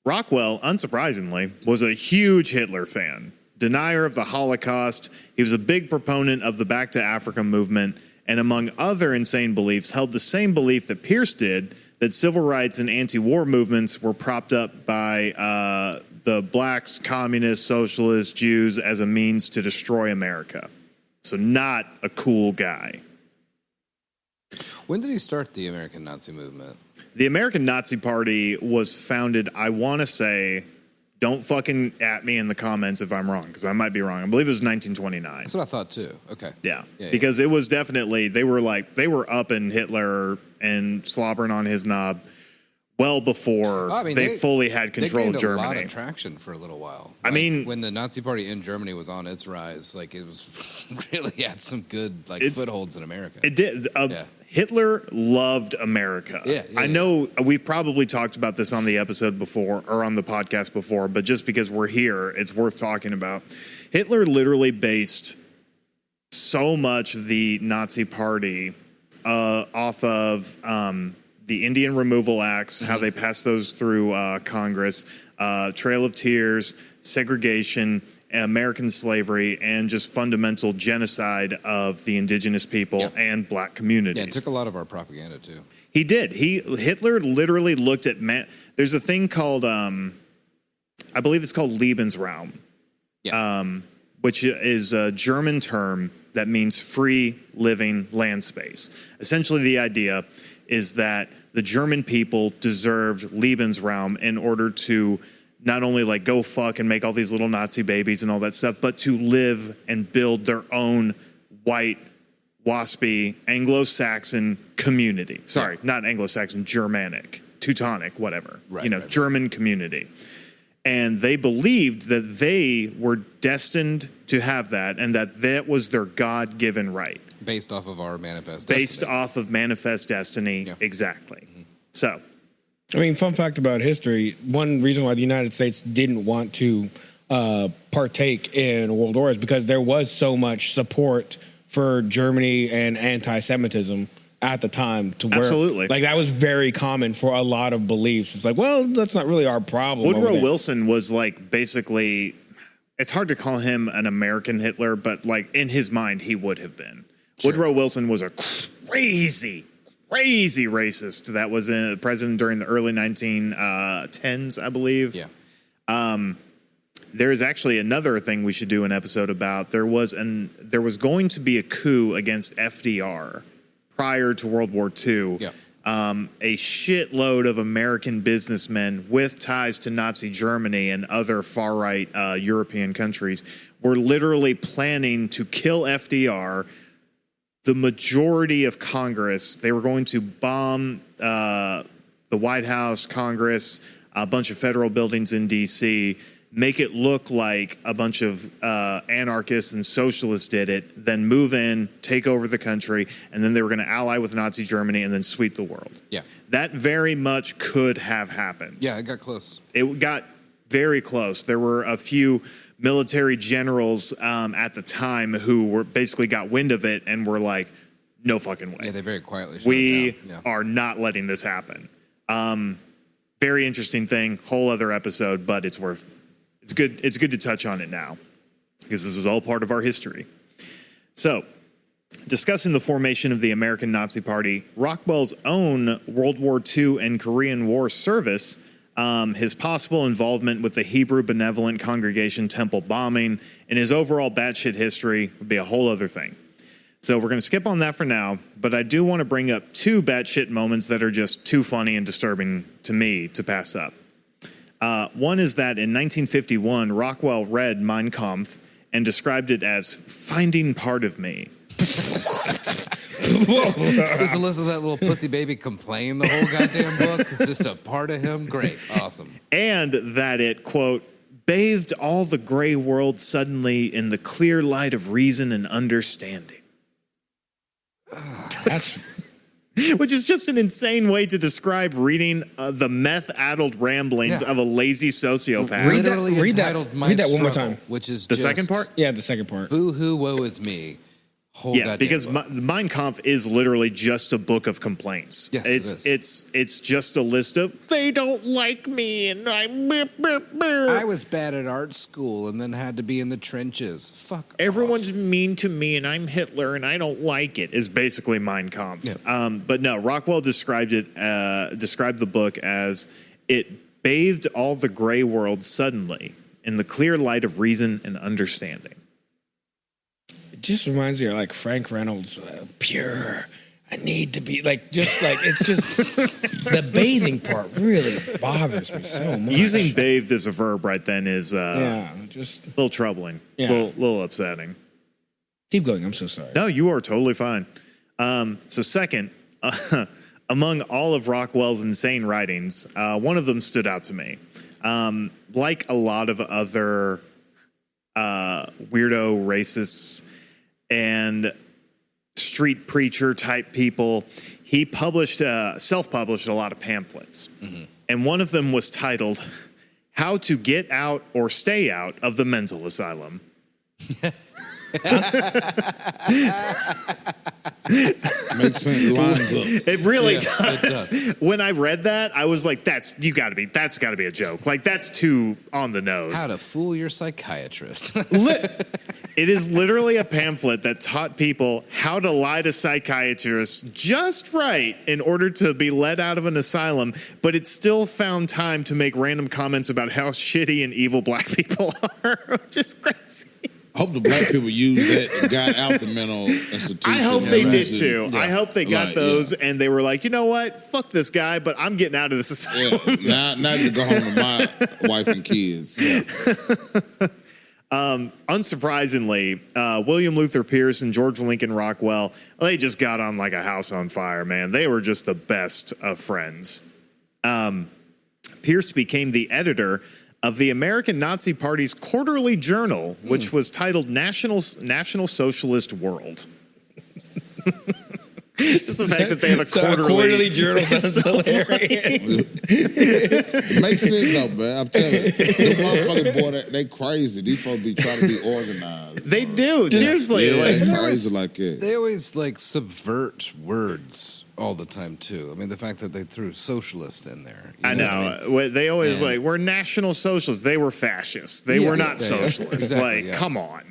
Rockwell, unsurprisingly, was a huge Hitler fan, denier of the Holocaust. He was a big proponent of the Back to Africa movement, and among other insane beliefs, held the same belief that Pierce did, that civil rights and anti-war movements were propped up by the blacks, communists, socialists, Jews as a means to destroy America. So not a cool guy. When did he start the American Nazi movement? The American Nazi Party was founded, I want to say, don't fucking at me in the comments if I'm wrong, because I might be wrong. I believe it was 1929. That's what I thought too. Okay. Yeah, because it was definitely, they were up in Hitler and slobbering on his knob well before they fully had control of Germany. They gained a lot of traction for a little while. I mean, when the Nazi Party in Germany was on its rise, like it was really had some good footholds in America. It did. Hitler loved America. I know we've probably talked about this on the episode before or on the podcast before, but just because we're here, it's worth talking about. Hitler literally based so much of the Nazi Party off of the Indian Removal Acts, how they passed those through Congress, Trail of Tears, segregation, American slavery, and just fundamental genocide of the indigenous people and black communities. Yeah, it took a lot of our propaganda too. He did. Hitler literally looked at there's a thing called I believe it's called Lebensraum, which is a German term that means free living land space. Essentially, the idea is that the German people deserved Lebensraum in order to not only go fuck and make all these little Nazi babies and all that stuff, but to live and build their own white, waspy, Anglo-Saxon community. Sorry, not Anglo-Saxon, Germanic, Teutonic, whatever. German community. And they believed that they were destined to have that and that was their God-given right. Based off of our manifest destiny. Based off of manifest destiny, exactly. So, I mean, fun fact about history, one reason why the United States didn't want to partake in World War is because there was so much support for Germany and anti-Semitism at the time. Absolutely. That was very common for a lot of beliefs. It's well, that's not really our problem. Woodrow Wilson was basically, it's hard to call him an American Hitler, but in his mind, he would have been. Sure. Woodrow Wilson was a crazy racist that was president during the early 1910s, I believe. Yeah. There is actually another thing we should do an episode about. There was going to be a coup against FDR prior to World War II. Yeah. A shitload of American businessmen with ties to Nazi Germany and other far-right European countries were literally planning to kill FDR. The majority of Congress, they were going to bomb the White House, Congress, a bunch of federal buildings in D.C., make it look like a bunch of anarchists and socialists did it, then move in, take over the country, and then they were going to ally with Nazi Germany and then sweep the world. Yeah. That very much could have happened. Yeah, it got close. It got very close. There were a few military generals at the time who were basically got wind of it and were like, no fucking way. Yeah, they very quietly shut We it down. are not letting this happen. Very interesting thing, whole other episode, but it's good to touch on it now because this is all part of our history. So, discussing the formation of the American Nazi Party, Rockwell's own World War II and Korean War service, his possible involvement with the Hebrew Benevolent Congregation Temple bombing, and his overall batshit history would be a whole other thing. So we're going to skip on that for now, but I do want to bring up two batshit moments that are just too funny and disturbing to me to pass up. One is that in 1951, Rockwell read Mein Kampf and described it as finding part of me. Just to listen to that little pussy baby complain the whole goddamn book. It's just a part of him. Great. Awesome. And that it, quote, bathed all the gray world suddenly in the clear light of reason and understanding. That's Which is just an insane way to describe reading the meth-addled ramblings of a lazy sociopath. Read that- Literally read that- entitled My read that one more Struggle, time. Which is The just second part? yeah, the second part. Boo hoo, woe is me. Whole Yeah, goddamn because book. Mein Kampf is literally just a book of complaints. Yes, it it's just a list of they don't like me and I'm. I was bad at art school and then had to be in the trenches. Fuck. Everyone's off. mean to me and I'm Hitler and I don't like it. Is basically Mein Kampf. Yeah. But no, Rockwell described the book as it bathed all the gray world suddenly in the clear light of reason and understanding. It just reminds me of like Frank Reynolds, pure. I need to be like, just like, it's just the bathing part really bothers me so much. Using bathed as a verb right then is just a little troubling, Yeah. little upsetting. keep going. I'm so sorry. No, you are totally fine. So second, among all of Rockwell's insane writings, one of them stood out to me. Like a lot of other weirdo racists and street preacher type people, he self-published a lot of pamphlets. Mm-hmm. And one of them was titled, How to Get Out or Stay Out of the Mental Asylum. Makes sense. Lines up. It really Yeah, does. it does. When I read that, I was like, that's gotta be a joke. Like, that's too on the nose. How to fool your psychiatrist. It is literally a pamphlet that taught people how to lie to psychiatrists just right in order to be let out of an asylum, but it still found time to make random comments about how shitty and evil black people are, which is crazy. I hope the black people used that and got out the mental institution. I hope they and did actually- too. Yeah. I hope they got Like, those yeah. and they were like, you know what? Fuck this guy, but I'm getting out of this asylum. Yeah. Now you go home to my wife and kids. Yeah. Unsurprisingly, William Luther Pierce and George Lincoln Rockwell, they just got on like a house on fire, man. They were just the best of friends. Pierce became the editor of the American Nazi Party's quarterly journal, which was titled National Socialist World. It's just the fact that they have a quarterly journal It's sounds so hilarious. It makes sense though, man. I'm telling you. The motherfucking boy, they crazy. These folks be trying to be organized. They do, seriously. Yeah, Like, they crazy like that. They always like subvert words all the time too. I mean, the fact that they threw socialist in there. You I what I know. mean? They always And- like, we're national socialists. They were fascists. They Yeah, were not yeah, socialists. exactly, like, yeah. come on.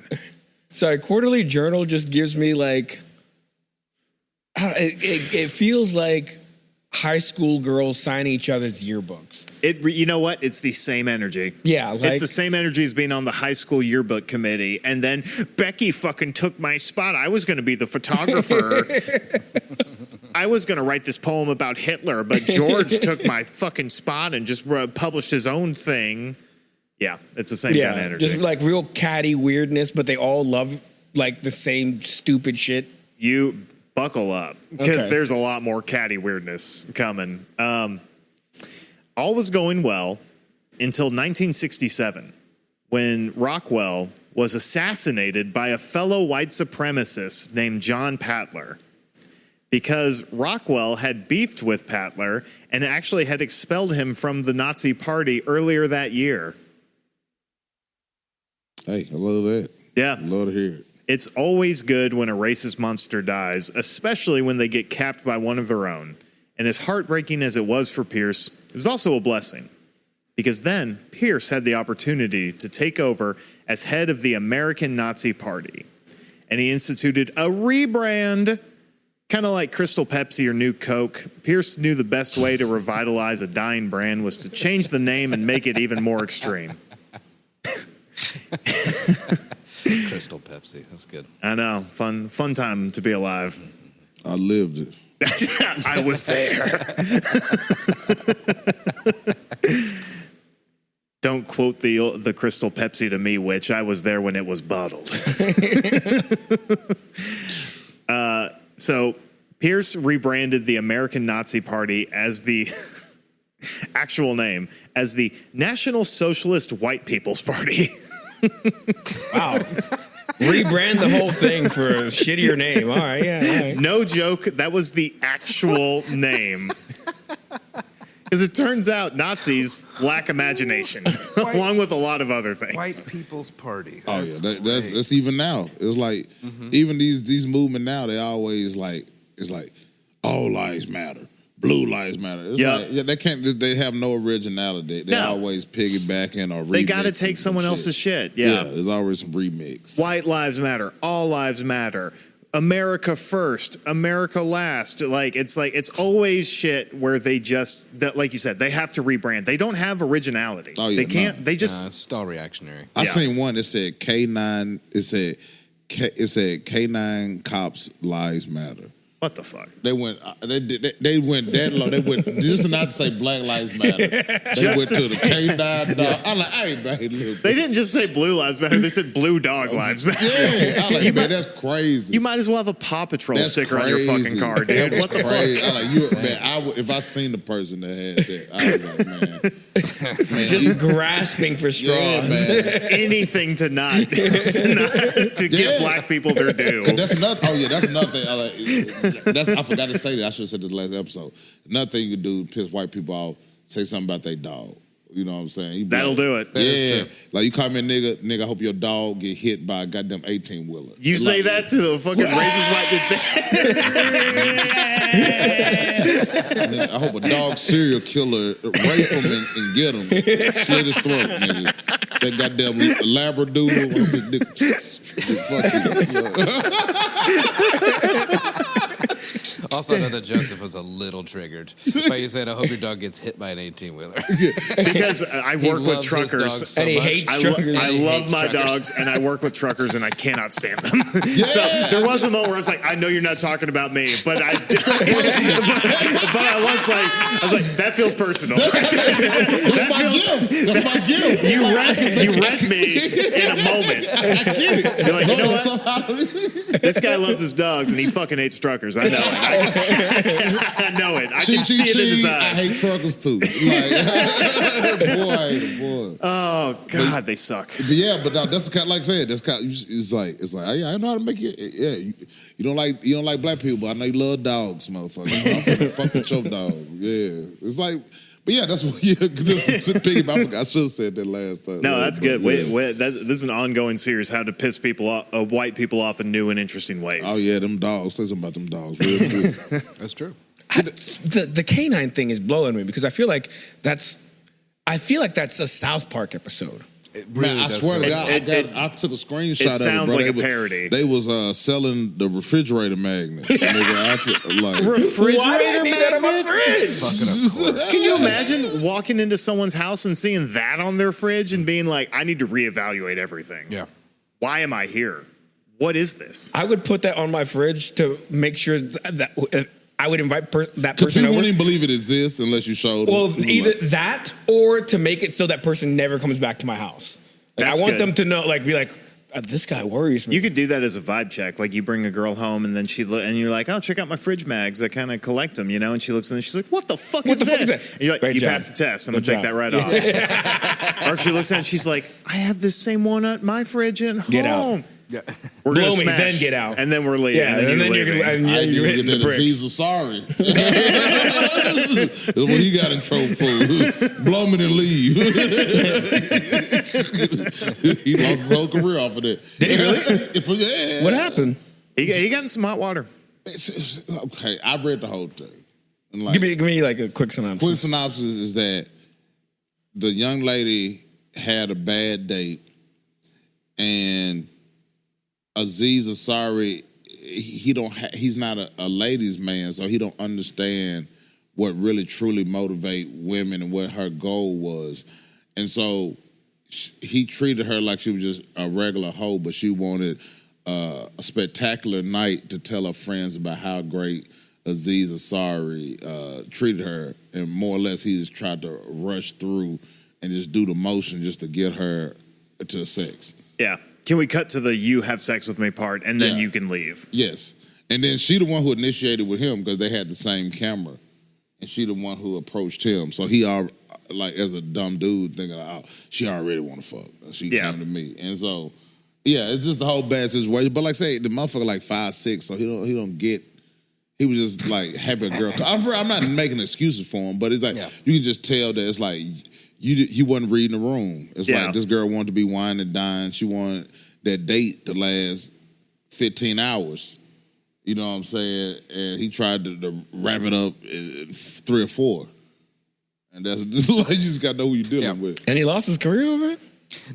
Sorry, quarterly journal just gives me like, it feels like high school girls sign each other's yearbooks. You know what? It's the same energy. Yeah, like, It's the same energy as being on the high school yearbook committee. And then Becky fucking took my spot. I was going to be the photographer. I was going to write this poem about Hitler, but George took my fucking spot and just published his own thing. Yeah, it's the same kind of energy. just like real catty weirdness, but they all love like the same stupid shit. You buckle up because Okay. there's a lot more catty weirdness coming. All was going well until 1967 when Rockwell was assassinated by a fellow white supremacist named John Patler because Rockwell had beefed with Patler and actually had expelled him from the Nazi Party earlier that year. Hey, I love that. Yeah. I love to hear it. It's always good when a racist monster dies, especially when they get capped by one of their own. And as heartbreaking as it was for Pierce, it was also a blessing. Because then Pierce had the opportunity to take over as head of the American Nazi Party. And he instituted a rebrand, kind of like Crystal Pepsi or New Coke. Pierce knew the best way to revitalize a dying brand was to change the name and make it even more extreme. Crystal Pepsi. That's good. I know. Fun time to be alive. I lived it. I was there. Don't quote the Crystal Pepsi to me, witch. I was there when it was bottled. So Pierce rebranded the American Nazi Party as the actual name as the National Socialist White People's Party. Wow. Rebrand the whole thing for a shittier name. All right, yeah, all right. No joke, that was the actual name. Because it turns out Nazis lack imagination, along with a lot of other things. White People's Party. Oh yeah, that's even now. It's like even these movement now, they always like it's like all lives matter, blue lives matter. It's Yep. like, yeah, they have no originality. They No. always piggybacking or They got to remixing take some someone else's shit. Yeah, there's always some remix. White lives matter. All lives matter. America first. America last. It's always shit where they just like you said, they have to rebrand. They don't have originality. Oh, yeah, they can't. no. They just It's all reactionary. I Yeah. seen one that said K9. It said K9 cops lives matter. what the fuck? They went that low. They went just not to say Black Lives Matter. They Just went to to the K9 dog. I'm like, hey man, look. They didn't just say blue lives matter. They said blue dog lives matter. Yeah, I'm like, man, that's crazy. You might as well have a Paw Patrol That's sticker on your fucking crazy. car, That dude. was What the crazy. fuck? I'm like, man, if I seen the person that had that, I was like, man, Just grasping for straws. yeah, man. Anything to not to give Yeah. black people their due. 'Cause that's another. Oh yeah, that's another thing. I forgot to say that. I should have said this last episode. Another thing you can do to piss white people off: say something about their dog. You know what I'm saying? You be That'll like, do it. Yeah, like you call me a nigga. I hope your dog get hit by a goddamn 18-wheeler. You say that to the fucking racist white I hope a dog serial killer rape him and get him, slit his throat, nigga. That goddamn labradoodle. Fuck you. Also, I know that Joseph was a little triggered by you saying, I hope your dog gets hit by an 18-wheeler. because I He work with loves his truckers. dogs so And he much. hates I, truckers. I He love hates my truckers. dogs, and I work with truckers, and I cannot stand them. So there was a moment where I was like, I know you're not talking about me, but I did, but I was like, that feels personal. That's my gift. That's my gift. You wrecked me in a moment. I get it. You're like, you know what? Somehow- This guy loves his dogs, and he fucking hates truckers. I know it. I know it. I can see it in his I eyes. hate truckers too. Like, boy. Oh God, they suck. But yeah, but no, that's kind of like I said. That's kind. It's like I know how to make it. Yeah, you don't like black people, but I know you love dogs, motherfucker. I'm gonna fuck with your dog. Yeah, it's like. But yeah, that's what. Yeah, this to piggyback. I should have said that last time. No, that's good. Yeah. This is an ongoing series, how to piss people off, white people off in new and interesting ways. Oh yeah, them dogs. Say something about them dogs. Real quick. That's true. The canine thing is blowing me because I feel like that's a South Park episode. It really Man, I does swear to feel God, like- I took a screenshot of it. sounds bro. like They a parody. They was selling the refrigerator magnets. Nigga, like, Why do I need that on my fridge? Fucking of course. Can you imagine walking into someone's house and seeing that on their fridge and being like, I need to reevaluate everything? Yeah. Why am I here? What is this? I would put that on my fridge to make sure that I would invite that Because person people over. wouldn't even believe it exists unless you showed them. Well, People either like, that or to make it so that person never comes back to my house. Like, That's I want good. them to know, like, be like, this guy worries me. You could do that as a vibe check. Like you bring a girl home and then and you're like, oh, check out my fridge mags. I kind of collect them, and she looks and then she's like, what the fuck is this? And you're like, Great you job. passed the test. I'm going Good to take job. that right off. Or if she looks at it and she's like, I have this same one at my fridge at home. Get out. Yeah. We're Blow gonna me, smash, then get out. And then we're leaving. Yeah, and then you're leaving. gonna- and I you're didn't hitting get the that bricks. Aziz sorry. That's what he got in trouble for. Blow me and leave. He lost his whole career off of that. Did he really? Yeah. What happened? He got in some hot water. Okay, I read the whole thing. And like, Give me like a quick synopsis. quick synopsis is that the young lady had a bad date, and Aziz Ansari, he's not a ladies' man, so he don't understand what really truly motivate women and what her goal was, and so he treated her like she was just a regular hoe, but she wanted a spectacular night to tell her friends about how great Aziz Ansari treated her, and more or less he just tried to rush through and just do the motion just to get her to sex. Yeah. Can we cut to the you have sex with me part and then Yeah. you can leave? Yes. And then she the one who initiated with him because they had the same camera. and she the one who approached him. So he like as a dumb dude thinking, oh, she already want to fuck. She came to me, and so yeah, it's just the whole bad situation. But like I say, the motherfucker like 5'6", so he don't get. He was just like happy a girl. I'm not making excuses for him, but it's like you can just tell that it's like he wasn't reading the room. It's like this girl wanted to be wine and dine. She wanted that date to last 15 hours. You know what I'm saying? And he tried to wrap it up in 3 or 4. And that's like you just got to know who you're dealing with. And he lost his career over it?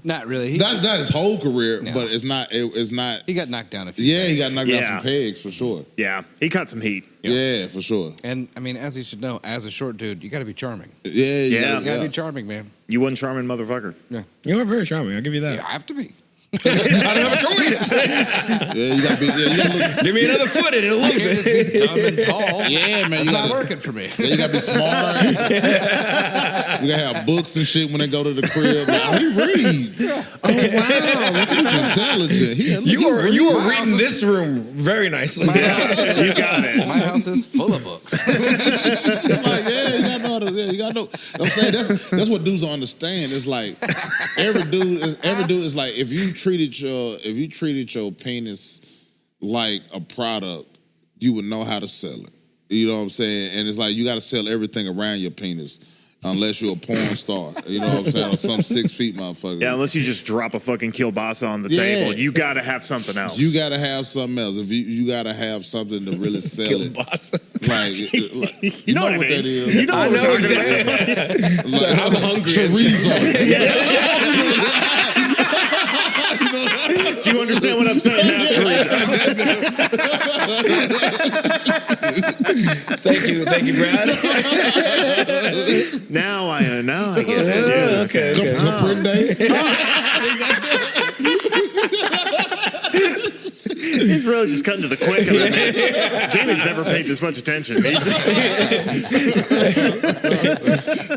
Not really. That's not his whole career, but it's not. It's not. He got knocked down a few. Yeah, he got knocked down some pegs for sure. Yeah, he caught some heat. Yeah, for sure. And I mean, as you should know, as a short dude, you got to be charming. Yeah, You got to be charming, man. You one charming motherfucker. Yeah, You are very charming. I'll give you that. you have to be. I don't have a choice. Yeah, you got to be. Yeah, you got to look. Give me another foot and it'll lose Just be dumb and tall. Yeah, man, It's you not gotta- working for me. Yeah, you got to be smart. You got to have books and shit when they go to the crib. Like, oh, he reads. Oh wow, he's intelligent. You are reading this room very nicely. You got it. My house is full of books. Like, yeah, you gotta know how to. Yeah, you gotta know. I'm saying that's what dudes don't understand. It's like every dude is like if you treated your penis like a product, you would know how to sell it. You know what I'm saying? And it's like you got to sell everything around your penis. Unless you're a porn star, you know what I'm saying, or some 6 feet motherfucker. Yeah, unless you just drop a fucking kielbasa on the table, you got to have something else. You got to have something else. If you got to have something to really sell it. Like, you know what that is. You know what we're talking about. Like, I'm hungry. Chorizo. Do you understand what I'm saying now, Teresa? Thank you, Brad. Now I get it. Yeah, Okay. Comprende? He's really just cutting to the quick of it, man. Jamie's never paid this much attention.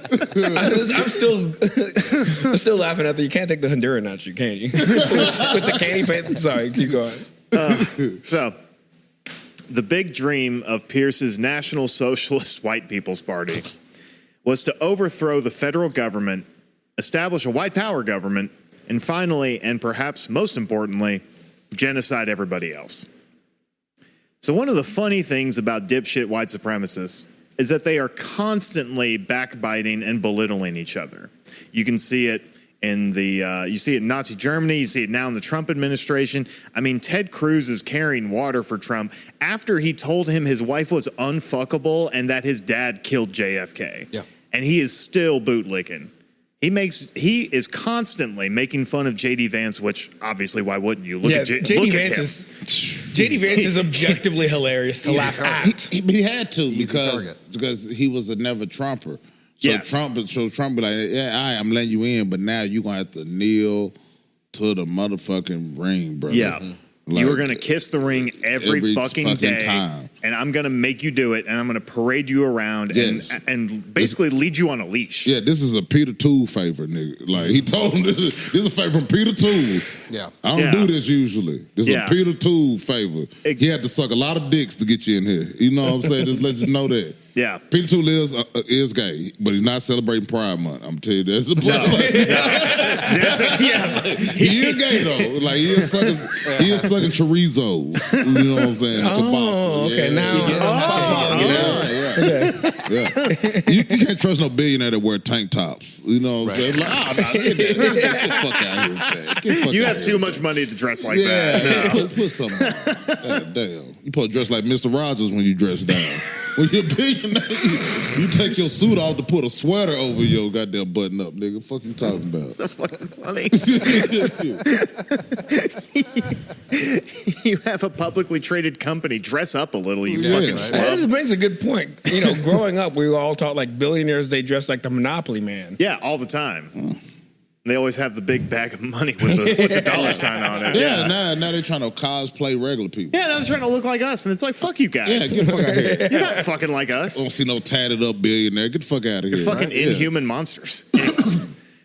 I'm still laughing at that. You can't take the Honduran at you, can you? With the candy paint. Sorry, keep going. So, the big dream of Pierce's National Socialist White People's Party was to overthrow the federal government, establish a white power government, and finally, and perhaps most importantly, genocide everybody else. So one of the funny things about dipshit white supremacists is that they are constantly backbiting and belittling each other. You can see it in you see it in Nazi Germany, you see it now in the Trump administration. I mean, Ted Cruz is carrying water for Trump after he told him his wife was unfuckable and that his dad killed JFK. Yeah. And he is still bootlicking. He is constantly making fun of JD Vance, which obviously why wouldn't you? Look at JD Vance is objectively hilarious to laugh at. He had to Easy because target. he was a never Trumper. So Yes. Trump be like, yeah, all right, I'm letting you in, but now you're gonna have to kneel to the motherfucking ring, brother. Yeah. Like, you were going to kiss the ring every fucking day, time. and I'm going to make you do it, and I'm going to parade you around and basically lead you on a leash. Yeah, this is a Peter Toole favor, nigga. Like, he told him this is a favor from Peter Toole. Yeah. I don't do this usually. This is a Peter Toole favor. It- He had to suck a lot of dicks to get you in here. You know what I'm saying? Just let you know that. Yeah. Peter Toole is gay, but he's not celebrating Pride Month. I'm telling you that. He is gay though. Like he is sucking chorizos. You know what I'm saying? Oh, okay. Yeah. You can't trust no billionaire that wear tank tops. You know what I'm saying? Like, get the fuck out of here with that. You have too much money to dress like that. No. Put something on. God damn. You supposed to dress like Mr. Rogers when you dress down. When you're a billionaire, you take your suit off to put a sweater over your goddamn button up, nigga. Fuck you talking about? So fucking funny. You have a publicly traded company. Dress up a little, you fucking slub. That brings a good point. You know, growing up, we were all taught like billionaires, they dress like the Monopoly man. Yeah, all the time. They always have the big bag of money with the dollar sign on it. Yeah, now they're trying to cosplay regular people. Yeah, now they're trying to look like us, and it's like, fuck you guys. Yeah, get the fuck out of here. You're not fucking like us. I don't see no tatted up billionaire. Get the fuck out of here. You're fucking right? inhuman monsters. Anyway,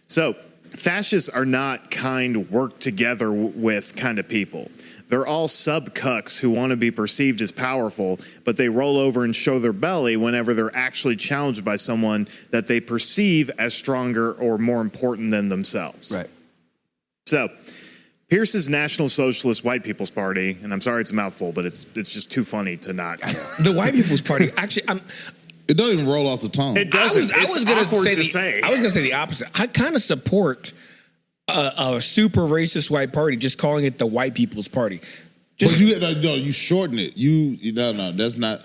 so, fascists are not kind, work together with kind of people. They're all sub-cucks who want to be perceived as powerful, but they roll over and show their belly whenever they're actually challenged by someone that they perceive as stronger or more important than themselves. Right. So, Pierce's National Socialist White People's Party, and I'm sorry it's a mouthful, but it's just too funny to not. The White People's Party, actually, It doesn't even roll off the tongue. It doesn't. I was going to say. I was going to say the opposite. I kind of support a super racist white party, just calling it the White People's Party. But you shorten it. No, that's not.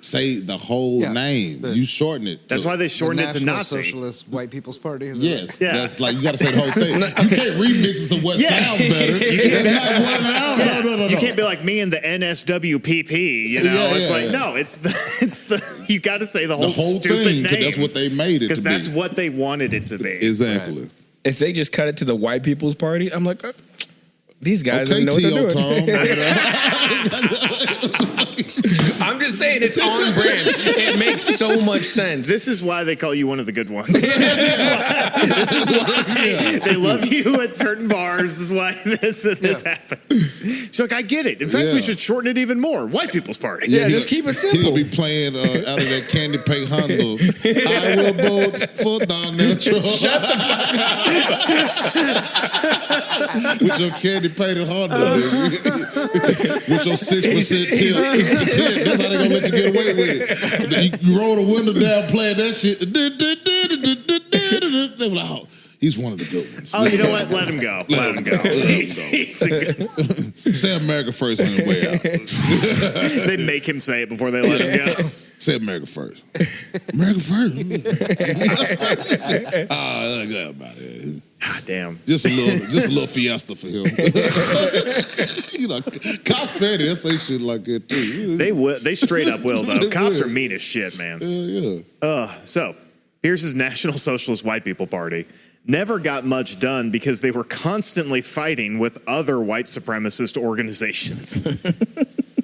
Say the whole name. You shorten it. That's why they shorten it to National Nazi. Socialist White People's Party. Is Yes. Yeah. That's like you got to say the whole thing. You can't remix it to what sounds better. No. You can't be like me and the NSWPP. You know, it's like no, it's the you got to say the whole stupid thing. name. That's what they made it to be. Because that's what they wanted it to be. Exactly. Right. If they just cut it to the White People's Party, I'm like, these guys don't know what T.O. they're doing. I'm just saying it's on brand. It makes so much sense. This is why they call you one of the good ones. This is why they love you at certain bars. This is why this happens. She's like, I get it. In fact, we should shorten it even more. White People's Party. Yeah, just keep it simple. He'll be playing out of that candy paint Honda. I will vote for Donald Trump. Shut the fuck up. With your candy painted Honda, with your 6% tip. That's how they gonna let you get away with it. You roll the window down, playing that shit. They were like, oh, he's one of the good ones. Oh, you know what? Let him go. Let him go. He's a good. Say America first on the way out. They make him say it before they let him go. Say America first. America first. Get about it. Ah, damn. Just a little fiesta for him. Cops petty. They say shit like that too. They straight up will though. Cops are mean as shit, man. Yeah. So Pierce's National Socialist White People Party never got much done because they were constantly fighting with other white supremacist organizations.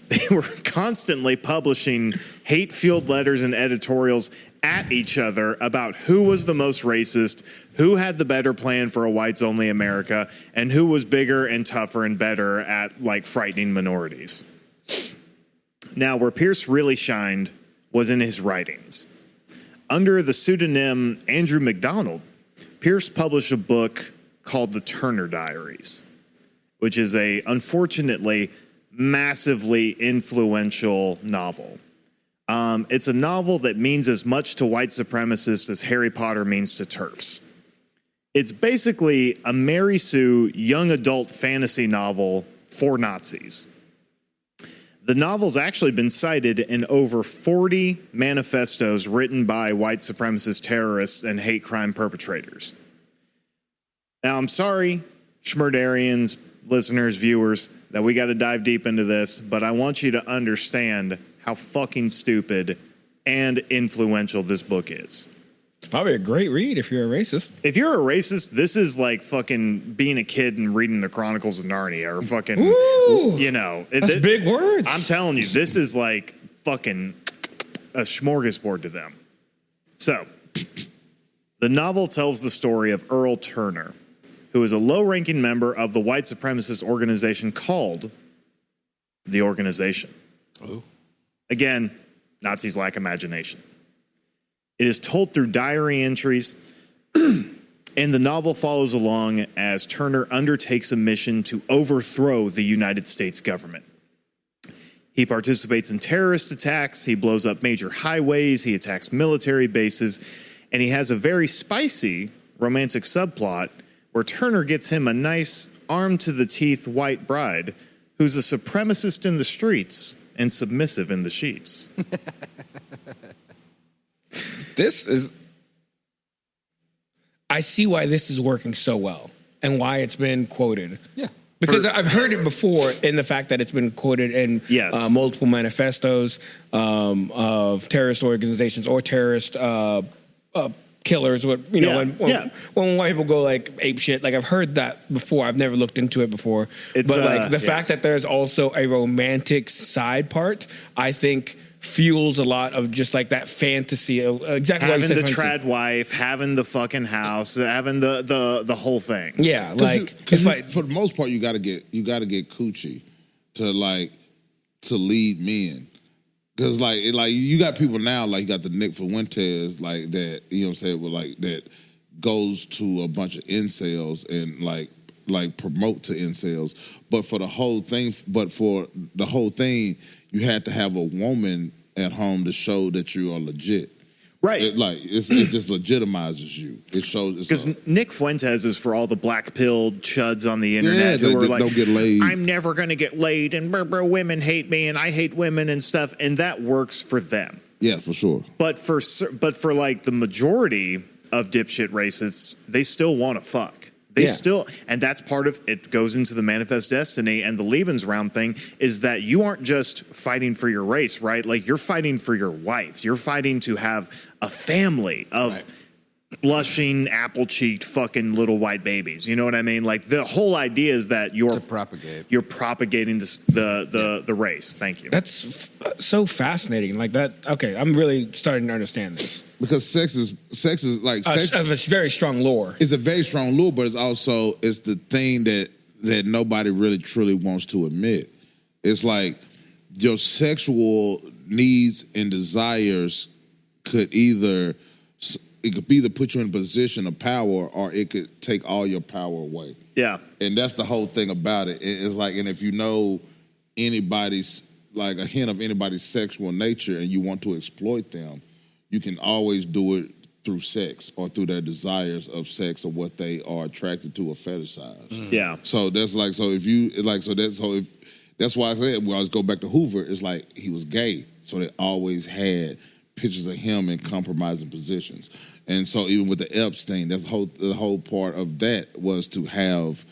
They were constantly publishing hate-fueled letters and editorials at each other about who was the most racist, who had the better plan for a whites-only America, and who was bigger and tougher and better at, like, frightening minorities. Now, where Pierce really shined was in his writings. Under the pseudonym Andrew MacDonald, Pierce published a book called The Turner Diaries, which is a, unfortunately, massively influential novel. It's a novel that means as much to white supremacists as Harry Potter means to TERFs. It's basically a Mary Sue young adult fantasy novel for Nazis. The novel's actually been cited in over 40 manifestos written by white supremacist terrorists and hate crime perpetrators. Now, I'm sorry, Schmurdarians, listeners, viewers, that we got to dive deep into this, but I want you to understand how fucking stupid and influential this book is. It's probably a great read if you're a racist. If you're a racist, this is like fucking being a kid and reading the Chronicles of Narnia or fucking, you know. That's big words. I'm telling you, this is like fucking a smorgasbord to them. So, the novel tells the story of Earl Turner, who is a low-ranking member of the white supremacist organization called The Organization. Oh. Again, Nazis lack imagination. It is told through diary entries, and the novel follows along as Turner undertakes a mission to overthrow the United States government. He participates in terrorist attacks, he blows up major highways, he attacks military bases, and he has a very spicy romantic subplot where Turner gets him a nice, armed-to-the-teeth white bride who's a supremacist in the streets and submissive in the sheets. I see why this is working so well and why it's been quoted. Yeah. Because I've heard it before in the fact that it's been quoted in multiple manifestos of terrorist organizations or terrorist killers. When white people go like ape shit, like I've heard that before. I've never looked into it before. But like the fact that there's also a romantic side part, I think fuels a lot of just like that fantasy of exactly having what you said, the trad wife, having the fucking house, having the whole thing. Yeah, like for the most part, you got to get coochie to lead men. Because like you got people now, like you got the Nick Fuentes, like that, you know what I'm saying, well, like that goes to a bunch of incels and like promote to incels. But for the whole thing, you had to have a woman at home to show that you are legit. Right. It just legitimizes you. It shows. Because Nick Fuentes is for all the black-pilled chuds on the internet who are like, don't get laid. I'm never going to get laid, and women hate me, and I hate women and stuff, and that works for them. Yeah, for sure. But for like the majority of dipshit racists, they still want to fuck. They still, and that's part of it. Goes into the manifest destiny and the Lebensraum thing is that you aren't just fighting for your race, right? Like you're fighting for your wife. You're fighting to have a family of blushing, apple-cheeked, fucking little white babies. You know what I mean? Like the whole idea is that you're propagating the race. Thank you. That's so fascinating. Like that. Okay, I'm really starting to understand this. Because sex is like sex of a very strong lore. It's a very strong lure, but it's the thing that nobody really truly wants to admit. It's like your sexual needs and desires could either put you in a position of power or it could take all your power away. Yeah. And that's the whole thing about it. It's like, and if you know anybody's, like a hint of anybody's sexual nature and you want to exploit them, you can always do it through sex or through their desires of sex or what they are attracted to or fetishize. Yeah. So that's like, that's why I said, when I was go back to Hoover, it's like he was gay. So they always had pictures of him in compromising positions. And so even with the Epstein, that's the whole part of that was to have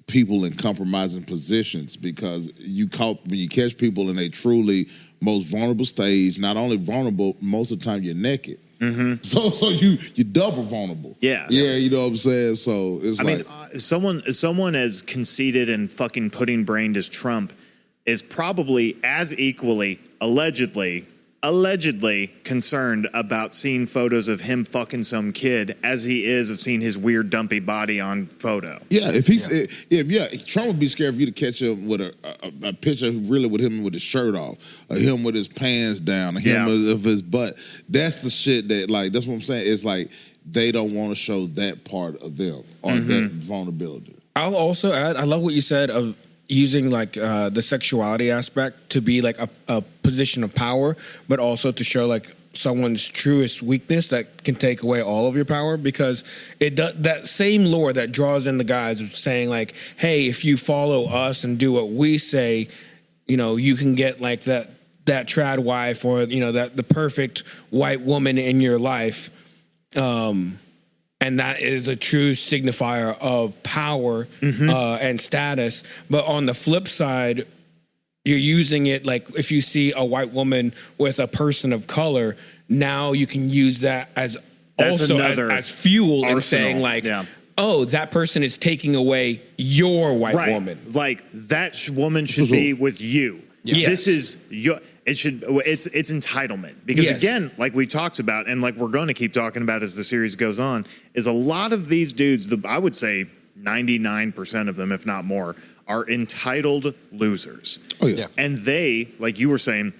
people in compromising positions, because when you catch people in a truly most vulnerable stage, not only vulnerable, most of the time you're naked. Mm-hmm. So you're double vulnerable. Yeah. Yeah, you know what I'm saying? So it's mean, someone as conceited and fucking pudding-brained as Trump is probably as equally, allegedly concerned about seeing photos of him fucking some kid as he is of seeing his weird dumpy body on photo. Yeah, Trump would be scared for you to catch him with a picture really with him with his shirt off, or him with his pants down, or him of his butt. That's the shit that, like, that's what I'm saying. It's like they don't want to show that part of them or that vulnerability. I'll also add, I love what you said of using like the sexuality aspect to be like a position of power, but also to show like someone's truest weakness that can take away all of your power, because that same lore that draws in the guys of saying like, hey, if you follow us and do what we say, you know, you can get like that trad wife, or, you know, that the perfect white woman in your life. And that is a true signifier of power and status. But on the flip side, you're using it like if you see a white woman with a person of color, now you can use that as fuel in saying like, oh, that person is taking away your white woman. Like that woman should be with you. Yes. This is your... It's entitlement, because again, like we talked about, and like we're going to keep talking about as the series goes on, is a lot of these dudes, I would say 99% of them, if not more, are entitled losers. Oh yeah. And they, like you were saying,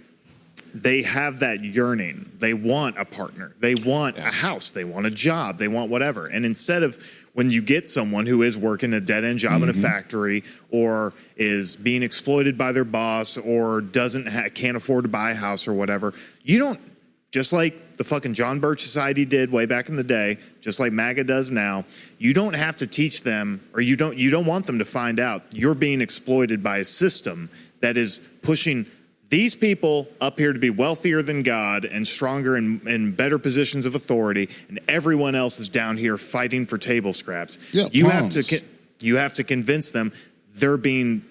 they have that yearning. They want a partner. They want a house. They want a job. They want whatever. And instead of, when you get someone who is working a dead-end job in a factory, or is being exploited by their boss, or can't afford to buy a house or whatever, you don't, just like the fucking John Birch Society did way back in the day, just like MAGA does now, you don't have to teach them, or you don't want them to find out you're being exploited by a system that is pushing these people up here to be wealthier than God and stronger and better positions of authority, and everyone else is down here fighting for table scraps. Yeah, you have to convince them they're being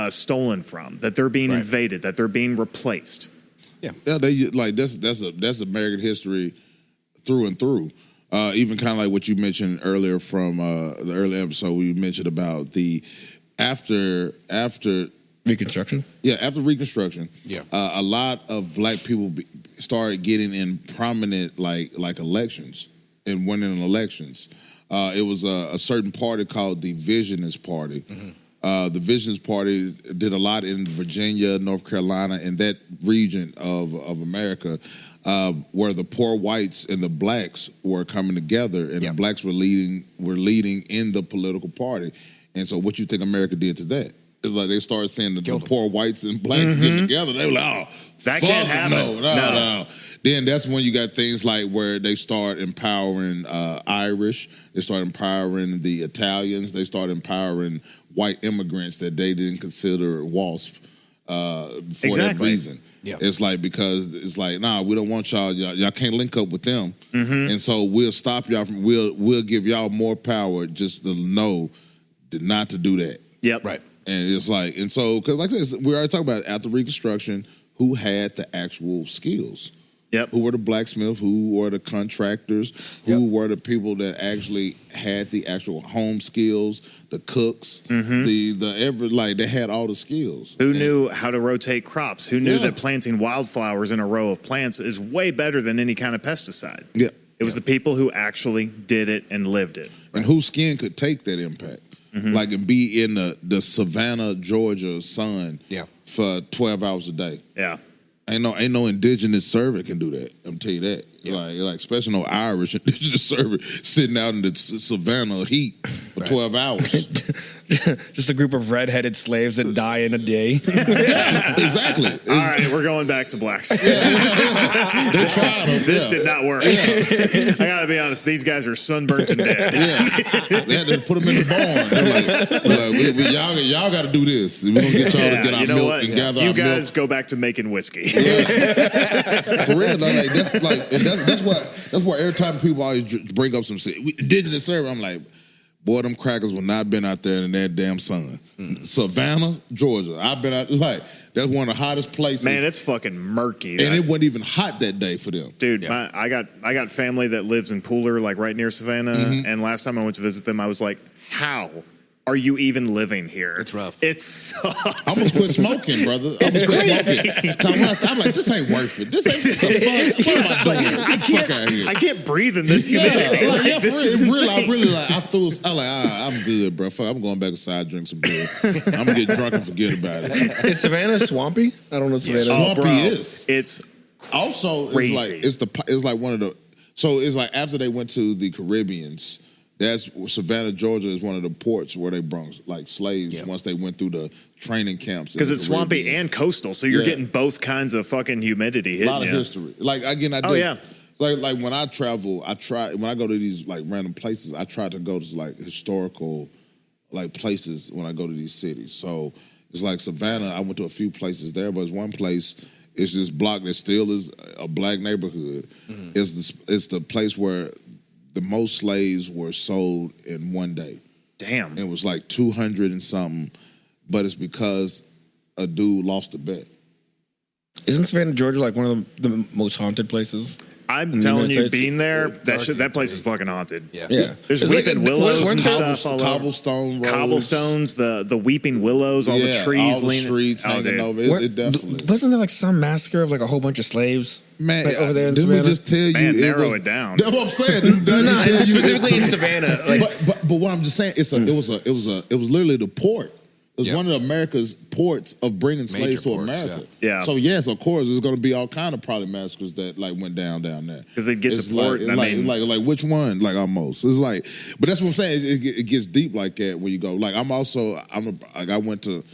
stolen from, that they're being invaded, that they're being replaced. Yeah, they like that's American history through and through. Even kind of like what you mentioned earlier from the early episode, we mentioned about the after Reconstruction? Yeah, after Reconstruction, a lot of black people started getting in prominent like elections and winning elections. It was a certain party called the Visionist Party, The Visions Party did a lot in Virginia, North Carolina, and that region of America, where the poor whites and the blacks were coming together, and the blacks were leading in the political party. And so, what you think America did to that? It's like they started saying the poor whites and blacks getting together. They were like, "Oh, that can't happen." No. Then that's when you got things like where they start empowering Irish, they start empowering the Italians, they start empowering white immigrants that they didn't consider WASP for that reason. Yeah. It's like, because it's like, nah, we don't want y'all can't link up with them. And so we'll stop y'all from, we'll give y'all more power just to know not to do that. Yep. Right. And it's like, and so, because like I said, we already talked about after Reconstruction, who had the actual skills. Yep. Who were the blacksmiths? Who were the contractors? Who were the people that actually had the actual home skills? The cooks, they had all the skills. Who knew how to rotate crops? Who knew that planting wildflowers in a row of plants is way better than any kind of pesticide? Yeah. It was the people who actually did it and lived it. And whose skin could take that impact. Like, and be in the Savannah, Georgia sun for 12 hours a day. Yeah. Ain't no indigenous servant can do that. I'm tell you that. Like especially no Irish indigenous servant sitting out in the Savannah heat for 12 hours. Just a group of redheaded slaves that die in a day. Exactly. All right, we're going back to blacks. They tried them. This did not work. I gotta be honest; these guys are sunburnt and dead. They had to put them in the barn. They're like, y'all got to do this. We're gonna get y'all to get our milk and gather our milk. You guys go back to making whiskey. For real, that's why every time people always bring up some shit, indigenous servant, I'm like, boy, them crackers will not been out there in that damn sun. Savannah, Georgia. I've been out, like, that's one of the hottest places. Man, it's fucking murky. And it wasn't even hot that day for them. Dude, I got family that lives in Pooler, like right near Savannah. And last time I went to visit them, I was like, how are you even living here? It's rough. It sucks. I almost quit smoking, brother. I'm like, this ain't worth it. This ain't the fun. What am I doing? Get the fuck out of here. I can't breathe in this humidity. I'm good, bro. Fuck, I'm going back inside, drink some beer. I'm gonna get drunk and forget about it. Is Savannah swampy? I don't know Savannah. Swampy is. It's also crazy. It's like one of the. So it's like after they went to the Caribbeans. That's Savannah, Georgia is one of the ports where they brought like slaves once they went through the training camps. Because it's swampy and coastal, so you're getting both kinds of fucking humidity hitting. A lot of history. Like again, like when I travel, when I go to these like random places, I try to go to like historical like places when I go to these cities. So it's like Savannah, I went to a few places there, but it's one place. It's this block that still is a black neighborhood. It's the place where the most slaves were sold in one day. Damn. It was like 200 and something, but it's because a dude lost a bet. Isn't Savannah, Georgia, like one of the most haunted places? I'm telling you, being there, that place is fucking haunted. Yeah. There's weeping willows and stuff all over. Cobblestones, the weeping willows, all the trees all the leaning. streets hanging over. It definitely. Wasn't there like some massacre of like a whole bunch of slaves? Man, like, over there in didn't Savannah? we just tell you? Man, narrow it down. That's what I'm saying. Specifically in Savannah. Like, but what I'm just saying, it was literally the port. It was one of America's ports of bringing slaves to America. Yeah. So yes, of course, there's going to be all kind of probably massacres that like went down there. Because they get to port. Like which one? Like almost. It's like, but that's what I'm saying. It gets deep like that when you go. Like I went to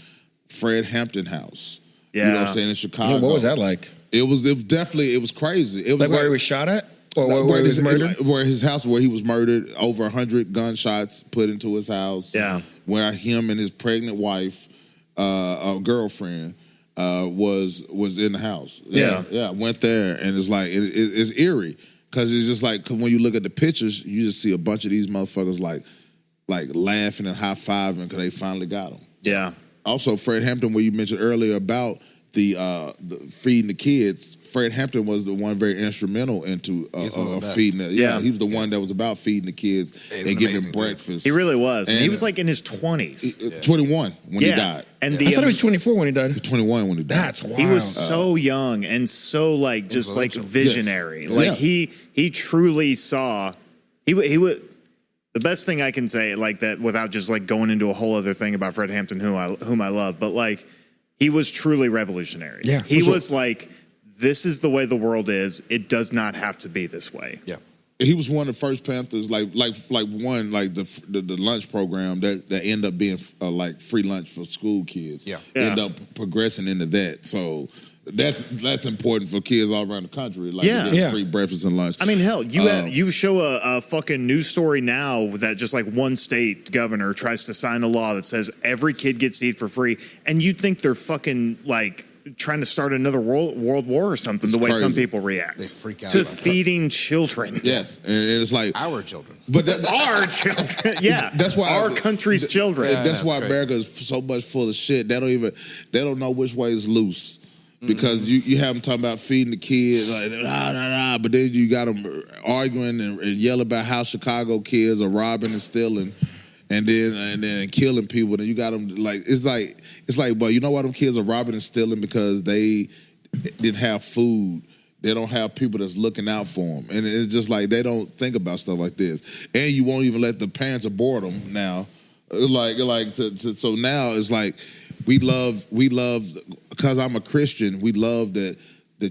Fred Hampton House. Yeah. You know what I'm saying, in Chicago. what was that like? It was definitely crazy. It was like where he was shot at. Or where he was murdered? Where his house, where he was murdered, over 100 gunshots put into his house. Yeah. Where him and his pregnant wife, girlfriend, was in the house. Yeah. Went there, and it's like it's eerie because it's just like when you look at the pictures, you just see a bunch of these motherfuckers like laughing and high fiving because they finally got him. Yeah. Also, Fred Hampton, where you mentioned earlier about the feeding the kids. Fred Hampton was the one very instrumental into feeding it. Yeah, he was the one that was about feeding the kids and giving breakfast. He really was. And he was like in his 20s. 21 when he died. And I thought he was 24 when he died. 21 when he died. That's wild. He was so young and so like just like visionary. Yes. Like he truly saw he would. The best thing I can say like that without just like going into a whole other thing about Fred Hampton, whom I love, but like he was truly revolutionary. Yeah, he was like, this is the way the world is. It does not have to be this way. Yeah. He was one of the first Panthers, like the lunch program that ended up being like free lunch for school kids. Yeah. End up progressing into that. So that's important for kids all around the country. Like Yeah. to get Yeah. free breakfast and lunch. I mean, hell, you show a fucking news story now that just like one state governor tries to sign a law that says every kid gets to eat for free, and you'd think they're fucking like trying to start another world war or something. It's the way some crazy. people react They freak out to about that. feeding children. Yes, and it's like Our children. but that, Our children, yeah, That's why our country's children. And that's that's why crazy. America is so much full of shit. They don't know which way is loose. Because you have them talking about feeding the kids, like, but then you got them arguing and yell about how Chicago kids are robbing and stealing and then killing people. And you got them like, it's like, but you know why them kids are robbing and stealing? Because they didn't have food. They don't have people that's looking out for them. And it's just like, they don't think about stuff like this. And you won't even let the parents abort them now. So now it's like, we love, because I'm a Christian, we love that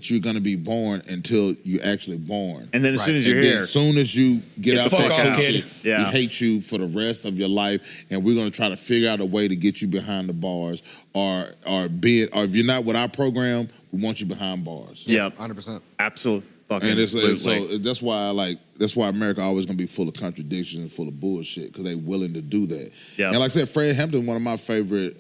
you're going to be born until you're actually born. And then as soon as And you're then here, as soon as you get out the fuck that out, country, kid. Yeah. we hate you for the rest of your life, and we're going to try to figure out a way to get you behind the bars, or if you're not with our program, we want you behind bars. yeah, 100%. absolutely. Fucking And so absolutely. that's why America always gonna be full of contradictions and full of bullshit, because they willing to do that. Yeah. And like I said, Fred Hampton, one of my favorite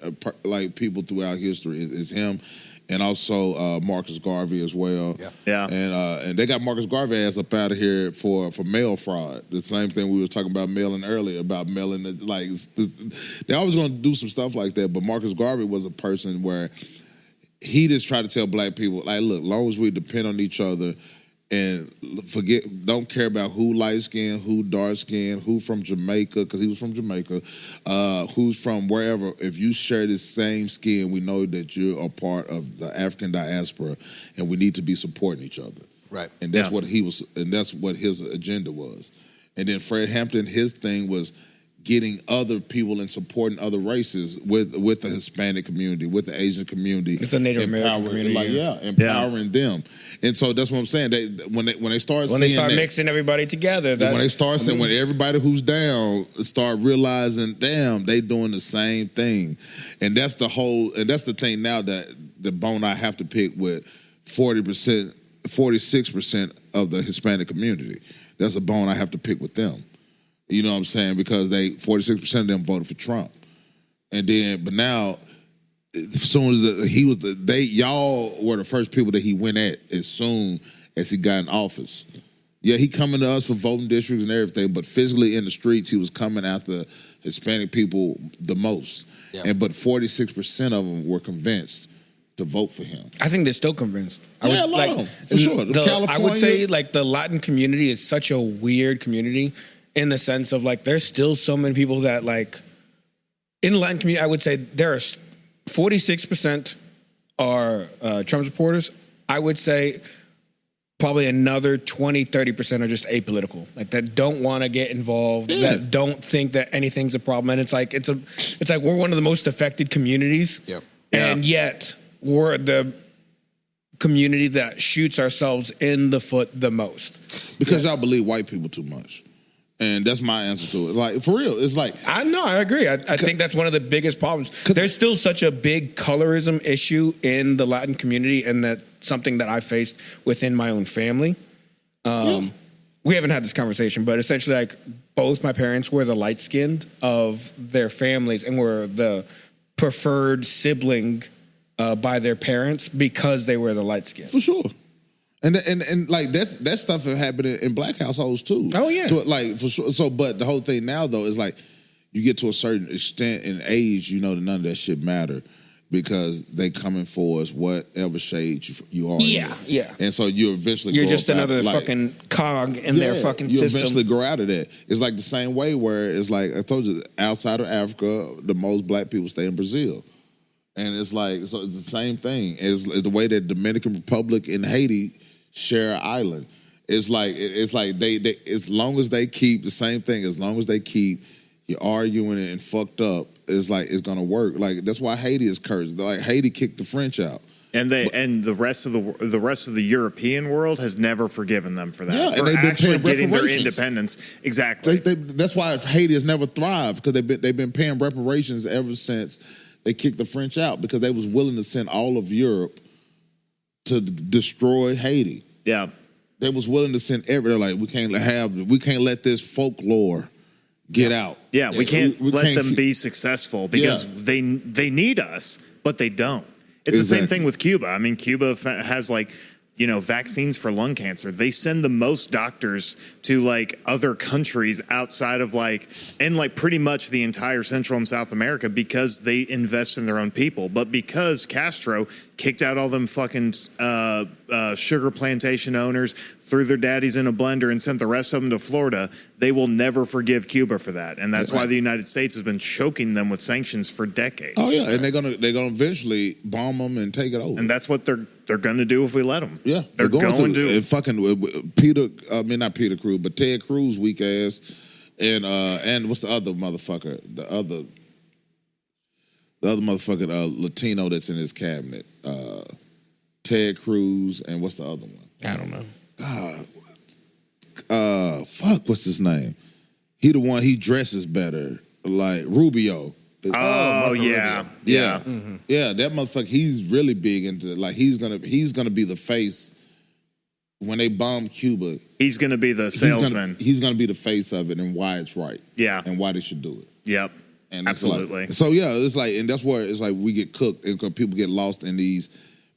people throughout history is him, and also Marcus Garvey as well. Yeah. Yeah. And they got Marcus Garvey ass up out of here for mail fraud. The same thing we were talking about mailing earlier, about mailing. They always gonna do some stuff like that. But Marcus Garvey was a person where he just tried to tell black people, like, look, as long as we depend on each other and don't care about who light skinned, who dark skinned, who from Jamaica, because he was from Jamaica, who's from wherever. If you share the same skin, we know that you're a part of the African diaspora, and we need to be supporting each other. Right. And that's Yeah. what he was, and that's what his agenda was. And then Fred Hampton, his thing was getting other people and supporting other races with the Hispanic community, with the Asian community, With the Native American community, empowering them. And so that's what I'm saying. When they start mixing everybody together, when they start saying, when everybody who's down start realizing, damn, they doing the same thing. And that's the thing now, that the bone I have to pick with 46% of the Hispanic community. That's a bone I have to pick with them. You know what I'm saying? Because 46% of them voted for Trump. But now, as soon as y'all were the first people that he went at as soon as he got in office. Yeah, he coming to us for voting districts and everything, but physically in the streets, he was coming after Hispanic people the most. Yeah. But 46% of them were convinced to vote for him. I think they're still convinced. A lot of them, for sure. I would say like the Latin community is such a weird community in the sense of like there's still so many people that like in the Latin community. I would say there are 46% are Trump supporters. I would say probably another 20-30% are just apolitical, like that don't want to get involved, that don't think that anything's a problem. And it's like we're one of the most affected communities, Yep. and yet we're the community that shoots ourselves in the foot the most. Because y'all believe white people too much. And that's my answer to it. Like, for real, it's like... I agree. I think that's one of the biggest problems. There's still such a big colorism issue in the Latin community, and that's something that I faced within my own family. We haven't had this conversation, but essentially, like, both my parents were the light-skinned of their families and were the preferred sibling by their parents because they were the light-skinned. For sure. And like that stuff have happened in black households too. Oh yeah, like for sure. So, but the whole thing now though is like you get to a certain extent in age, you know that none of that shit matter because they coming for us whatever shade you are. Yeah, in. yeah. And so you eventually you're grow just up another like, fucking cog in their fucking you system. eventually grow out of that. It's like the same way where it's like I told you, outside of Africa, the most black people stay in Brazil. And it's like, so it's the same thing. It's the way that Dominican Republic and Haiti share an island. It's like they as long as they keep the same thing, as long as they keep you arguing and fucked up, it's like it's gonna work. Like that's why Haiti is cursed. Like Haiti kicked the French out. And the rest of the European world has never forgiven them for that. Yeah, for and they've been actually paying getting their reparations. independence. Exactly. That's why Haiti has never thrived, because they've been paying reparations ever since they kicked the French out, because they was willing to send all of Europe to destroy Haiti. Yeah. They was willing to send they're like, we can't let this folklore get out. Yeah, we can't we let can't them keep- be successful because they need us, but they don't. It's the Exactly. same thing with Cuba. I mean, Cuba has vaccines for lung cancer. They send the most doctors to like other countries outside of and pretty much the entire Central and South America because they invest in their own people. But because Castro kicked out all them fucking sugar plantation owners, threw their daddies in a blender and sent the rest of them to Florida, they will never forgive Cuba for that. And that's why the United States has been choking them with sanctions for decades. Oh yeah, and they're gonna eventually bomb them and take it over. And that's what they're going to do if we let them. Yeah, they're going to. And fucking not Peter Cruz, but Ted Cruz, weak ass, and what's the other motherfucker? The other motherfucking Latino that's in his cabinet. Ted Cruz, and what's the other one? I don't know. What's his name? He the one, he dresses better, like Rubio. Oh yeah. Yeah, yeah. That motherfucker, he's really big into he's gonna be the face when they bomb Cuba. He's going to be the salesman. He's gonna be the face of it and why it's right. Yeah. and why they should do it. Yep. And it's absolutely. So yeah, it's like, and that's where it's like we get cooked, and people get lost in these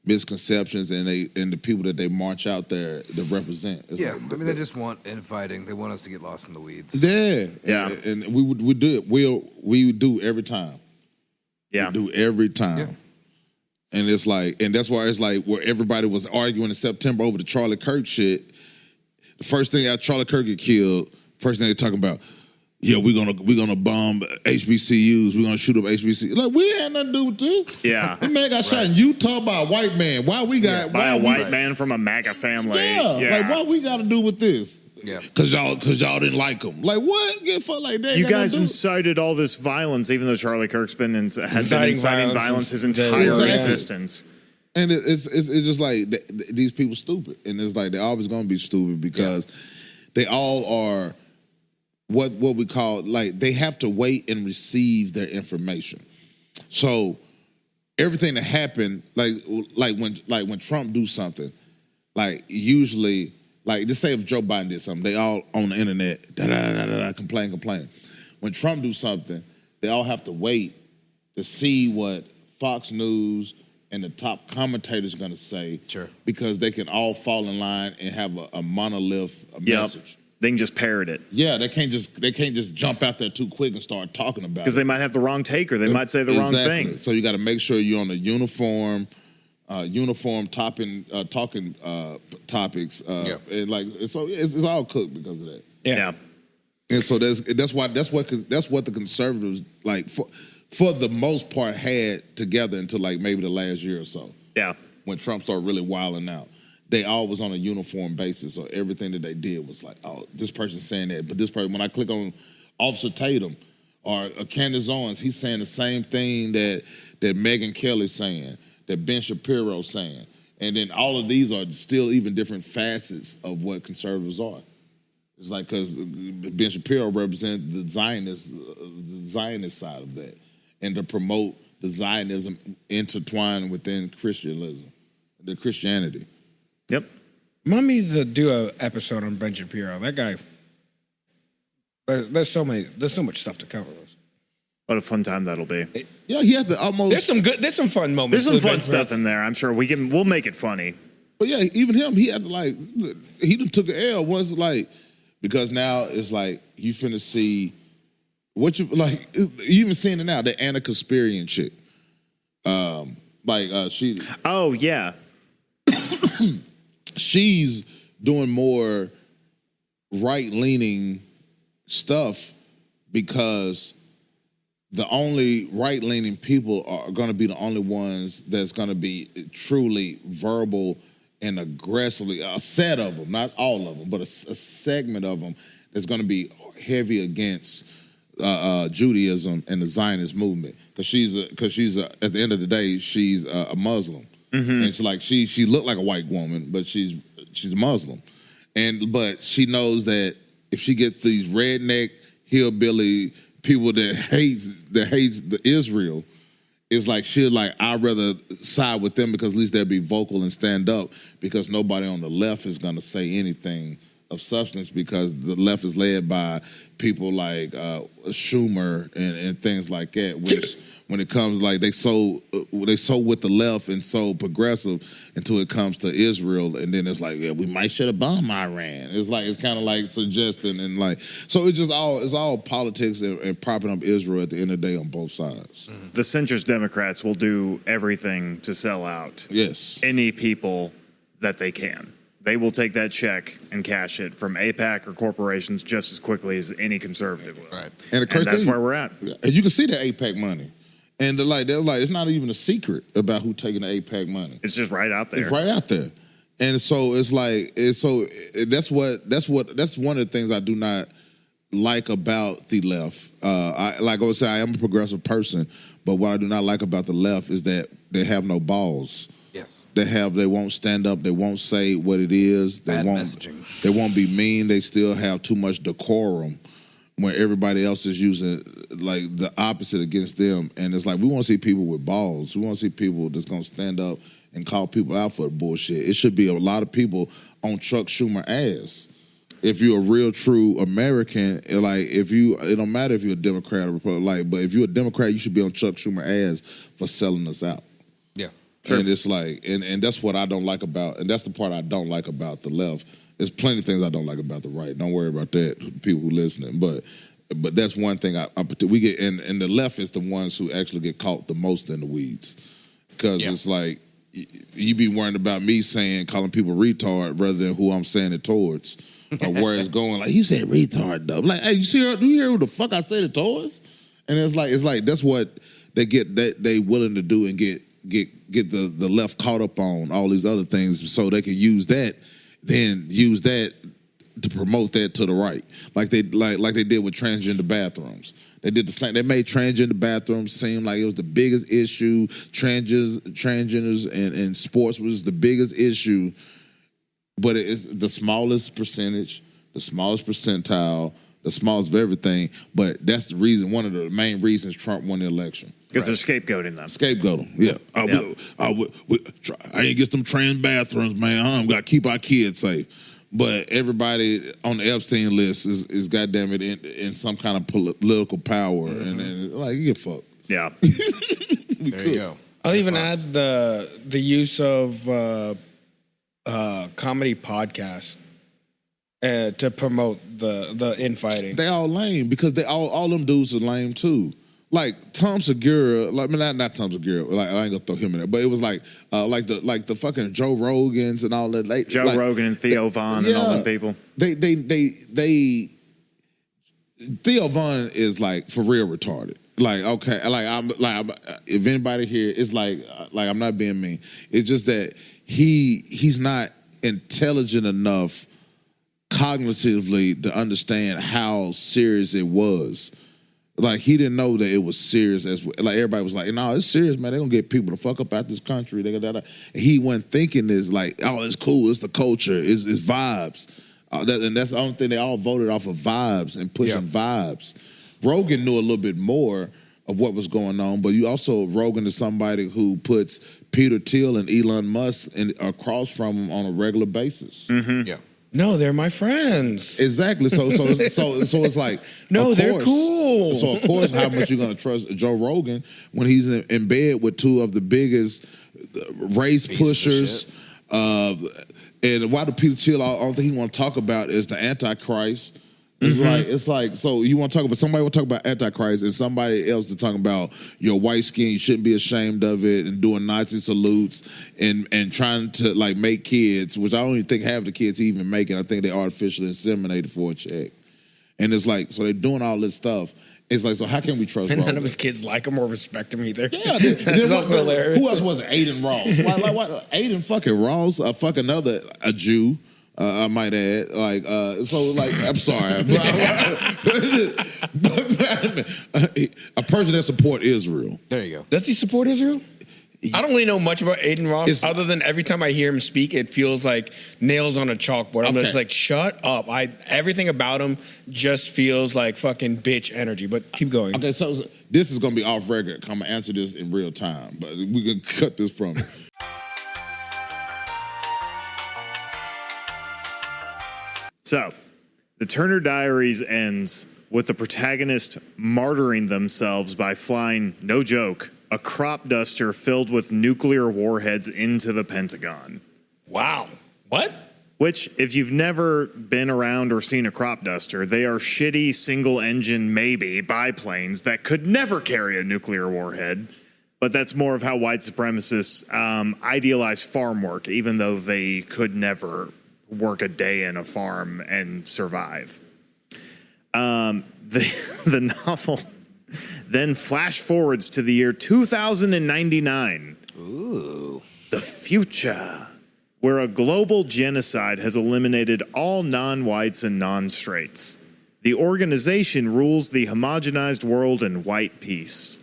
misconceptions, and the people that they march out there to represent. It's Yeah, like, I mean, they just want infighting. They want us to get lost in the weeds. Yeah, Yeah. and we do it. We do every time. Yeah. We do every time. Yeah. And it's like, and that's why it's like where everybody was arguing in September over the Charlie Kirk shit. The first thing after Charlie Kirk get killed, first thing they're talking about, yeah, we're gonna bomb HBCUs. We're gonna shoot up HBCUs. Like, we had nothing to do with this. Yeah. That man got shot in Utah by a white man. Why we got By why a we- white man from a MAGA family. Yeah. Like, what we got to do with this? Yeah. Cause y'all didn't like him. Like, what? Get fuck like that. You Got nothing guys to do- incited all this violence, even though Charlie Kirk's has been Inciting inciting violence violence his since- entire Exactly. existence. And it's just like these people stupid, and it's like they're always gonna be stupid because they all are what we call, like, they have to wait and receive their information. So everything that happened, like when Trump do something, like usually, like just say if Joe Biden did something, they all on the internet complain. When Trump do something, they all have to wait to see what Fox News and the top commentators going to say, Sure. because they can all fall in line and have a monolith message. They can just parrot it Yeah, they can't just jump out there too quick and start talking about it. because they might have the wrong take or they might say the wrong Exactly. thing. So you got to make sure you're on the uniform talking topics. And like, so it's all cooked because of that. Yeah. And so that's what the conservatives, like, for the most part, had together until like maybe the last year or so. Yeah. When Trump started really wilding out, they all was on a uniform basis. So everything that they did was like, oh, this person's saying that, but this person, when I click on Officer Tatum or Candace Owens, he's saying the same thing that Megyn Kelly's saying, that Ben Shapiro's saying. And then all of these are still even different facets of what conservatives are. It's like, because Ben Shapiro represents the Zionist side of that, and to promote the Zionism intertwined within Christianity. Yep. Mom needs to do an episode on Ben Shapiro. That guy. There's so much stuff to cover. What a fun time that'll be. Yeah, he had to almost. There's some fun moments. There's some with fun Ben stuff Prince. in there. I'm sure we'll make it funny. But yeah, even him, he had to he done took an L. Was like, because now it's like you finna see what you like. You even seeing it now, the Anna Kasparian chick. She. Oh yeah. She's doing more right-leaning stuff because the only right-leaning people are going to be the only ones that's going to be truly verbal and aggressively, a set of them, not all of them, but a segment of them that's going to be heavy against Judaism and the Zionist movement, because she's at the end of the day, she's a Muslim, and it's like she looked like a white woman, but she's a Muslim, but she knows that if she gets these redneck hillbilly people that hates the Israel, it's like I'd rather side with them, because at least they'll be vocal and stand up, because nobody on the left is going to say anything of substance, because the left is led by people like Schumer and things like that, which when it comes, like, they so with the left and so progressive until it comes to Israel, and then it's like, yeah, we might should have bombed Iran. It's kind of like suggesting, and like, so it's all politics and propping up Israel at the end of the day on both sides. The centrist Democrats will do everything to sell out any people that they can. They will take that check and cash it from AIPAC or corporations just as quickly as any conservative will. Right. And that's where we're at. And you can see that AIPAC money. And they're like, it's not even a secret about who taking the AIPAC money. It's just right out there. It's right out there. And so that's one of the things I do not like about the left. Like I would say, I am a progressive person, but what I do not like about the left is that they have no balls. Yes. They won't stand up. They won't say what it is. They won't be mean. They still have too much decorum, when everybody else is using like the opposite against them. And it's like, we want to see people with balls. We want to see people that's going to stand up and call people out for the bullshit. It should be a lot of people on Chuck Schumer ass. If you're a real true American, like, it don't matter if you're a Democrat or Republican, like, but if you're a Democrat, you should be on Chuck Schumer ass for selling us out. Yeah. Sure. And it's like, and that's what I don't like about, and that's the part I don't like about the left. There's plenty of things I don't like about the right. Don't worry about that, people who listening. But that's one thing we get, and the left is the ones who actually get caught the most in the weeds, because it's like, you be worrying about me calling people retard rather than who I'm saying it towards, or where it's going. Like, he said retard though. Like, hey, do you hear who the fuck I said it towards? And it's like that's what they get, that they willing to do, and get the left caught up on all these other things, so they can use that to promote that to the right, like they did with transgender bathrooms. They did the same. They made transgender bathrooms seem like it was the biggest issue. Transgenders and sports was the biggest issue, but it's the smallest percentage, the smallest percentile, the smallest of everything. But that's the reason, one of the main reasons Trump won the election. Because they're scapegoating them. Scapegoating, yeah. I ain't get them trans bathrooms, man. Got to keep our kids safe. But everybody on the Epstein list is goddamn it in some kind of political power, and like, you get fucked. Yeah. There you go. I'll even add the use of comedy podcasts to promote the infighting. They all lame, because they all them dudes are lame too. Like Tom Segura, like, not Tom Segura, like, I ain't gonna throw him in there, but it was like the fucking Joe Rogans and all that. Rogan and Theo Von and all them people. Theo Von is like for real retarded. Like, okay, I'm if anybody here is like I'm not being mean. It's just that he's not intelligent enough cognitively to understand how serious it was. Like, he didn't know that it was serious. Like, everybody was like, no, it's serious, man. They're going to get people to fuck up out this country. He wasn't thinking this, like, oh, it's cool. It's the culture. It's vibes. And that's the only thing. They all voted off of vibes and pushing vibes. Rogan knew a little bit more of what was going on, but Rogan is somebody who puts Peter Thiel and Elon Musk across from him on a regular basis. Mm-hmm. Yeah. No, they're my friends. Exactly. So it's like, no, they're cool. So of course, how much you gonna trust Joe Rogan when he's in bed with two of the biggest race pushers? And why do Peter Thiel? I don't think he want to talk about is the Antichrist. It's like so you want to talk about, somebody will talk about Antichrist, and somebody else to talk about your white skin, you shouldn't be ashamed of it, and doing Nazi salutes and trying to like make kids, which I don't even think half the kids he even making. I think they artificially inseminated for a check. And it's like, so they're doing all this stuff, It's like, so how can we trust And Roman? none of his kids like him or respect him either. Yeah, It's also hilarious. Who else was it? Aiden Ross. Why Aiden fucking Ross? Fucking a Jew. I might add. Like, so like, I'm sorry. A person that support Israel. There you go. Does he support Israel? I don't really know much about Aiden Ross other than every time I hear him speak, it feels like nails on a chalkboard. I'm just like, shut up. Everything about him just feels like fucking bitch energy. But keep going. Okay, so this is gonna be off record. I'm gonna answer this in real time, but we can cut this from it. So, the Turner Diaries ends with the protagonist martyring themselves by flying, no joke, a crop duster filled with nuclear warheads into the Pentagon. Wow. What? Which, if you've never been around or seen a crop duster, they are shitty single-engine, maybe, biplanes that could never carry a nuclear warhead. But that's more of how white supremacists idealize farm work, even though they could never work a day in a farm and survive. The novel then flash forwards to the year 2099. Ooh. The future, where a global genocide has eliminated all non-whites and non-straights. The organization rules the homogenized world in white peace,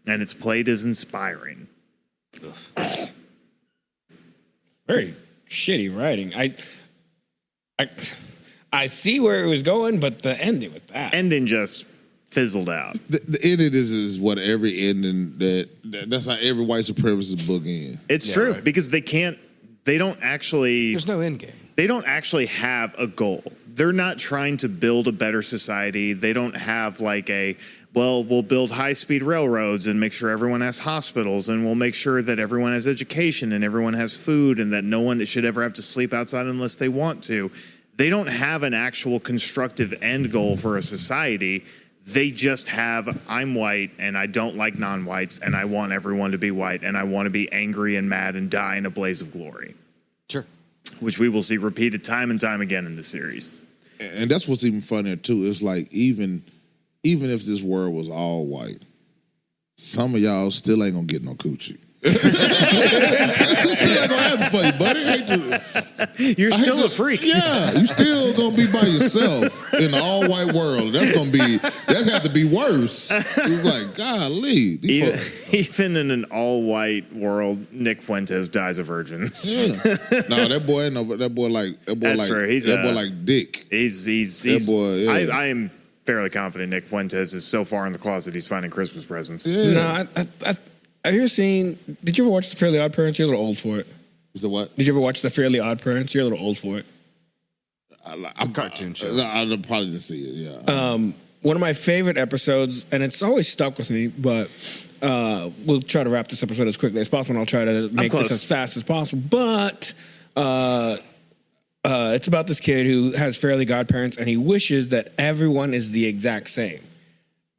and its plate is inspiring. Very shitty writing. I see where it was going, but the ending with that. Ending just fizzled out. The ending is what every ending that's how every white supremacist book ends. It's Yeah, true, right. because they don't actually There's no end game. they don't actually have a goal. They're not trying to build a better society. They don't have like we'll build high-speed railroads and make sure everyone has hospitals, and we'll make sure that everyone has education and everyone has food, and that no one should ever have to sleep outside unless they want to. They don't have an actual constructive end goal for a society. They just have, I'm white and I don't like non-whites and I want everyone to be white and I want to be angry and mad and die in a blaze of glory. Sure. Which we will see repeated time and time again in the series. And that's what's even funnier too. It's like even if this world was all white, some of y'all still ain't gonna get no coochie. It still ain't gonna happen for you, buddy. You're still a freak. Yeah, you still gonna be by yourself in the all white world. That's have to be worse. It's like, golly. Even in an all-white world, Nick Fuentes dies a virgin. Yeah. No, that boy ain't no. That boy like Dick. He's That boy, yeah. I am fairly confident Nick Fuentes is so far in the closet he's finding Christmas presents. Yeah. No, have you ever seen? Did you ever watch The Fairly Odd Parents? You're a little old for it. Is it what? Did you ever watch The Fairly Odd Parents? You're a little old for it. I'm cartoon show. I probably didn't see it. Yeah. One of my favorite episodes, and it's always stuck with me, but we'll try to wrap this episode as quickly as possible, and I'll try to make this as fast as possible. But it's about this kid who has fairly godparents, and he wishes that everyone is the exact same.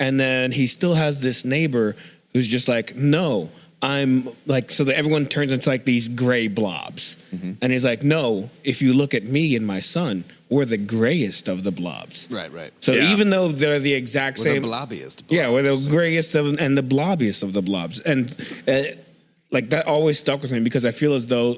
And then he still has this neighbor who's just like, no, I'm like, so that everyone turns into like these gray blobs. Mm-hmm. And he's like, no, if you look at me and my son, we're the grayest of the blobs. Right. So Yeah. even though they're the exact We're same. the blobbiest. Yeah, we're the grayest of and the blobbiest of the blobs. And like that always stuck with me because I feel as though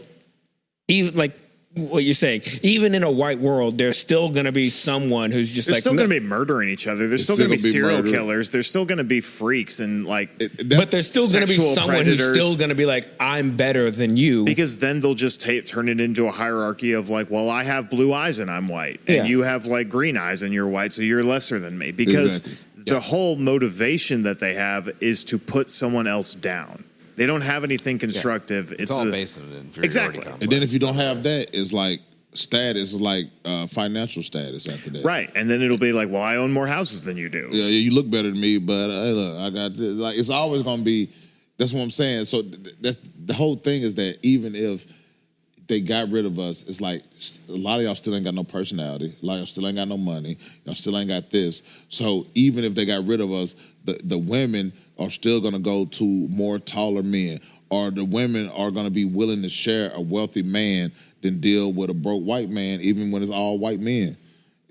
even like what you're saying, even in a white world, there's still going to be someone who's just They're like still going to be murdering each other. There's still going to be serial murder. killers. There's still going to be freaks and like. But there's still going to be sexual someone who's predators. still going to be like, I'm better than you. Because then they'll just turn it into a hierarchy of like, well, I have blue eyes and I'm white, and Yeah. you have like green eyes and you're white, so you're lesser than me. Because Exactly. the whole motivation that they have is to put someone else down. They don't have anything constructive. It's all based on an inferiority Exactly. complex. And then if you don't have that, it's like status, like financial status after that. Right. And then it'll be like, well, I own more houses than you do. Yeah, you look better than me, but look, I got this. Like it's always gonna be. That's what I'm saying. So that's the whole thing is that even if they got rid of us, it's like a lot of y'all still ain't got no personality. A lot of y'all still ain't got no money. Y'all still ain't got this. So even if they got rid of us, the women are still gonna go to more taller men, or the women are gonna be willing to share a wealthy man than deal with a broke white man, even when it's all white men.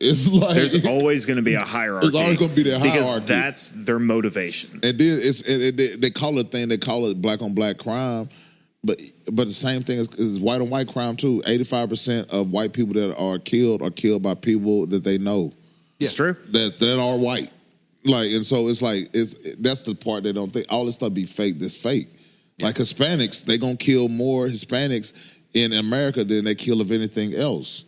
It's like There's always going to be a hierarchy. There's always going to be that hierarchy because that's their motivation. And then they call it thing. They call it black on black crime, but the same thing is white on white crime too. 85% of white people that are killed by people that they know. It's true. That are white. Like, and so it's like that's the part they don't think. All this stuff be fake. This fake. Like Hispanics, they gonna kill more Hispanics in America than they kill of anything else.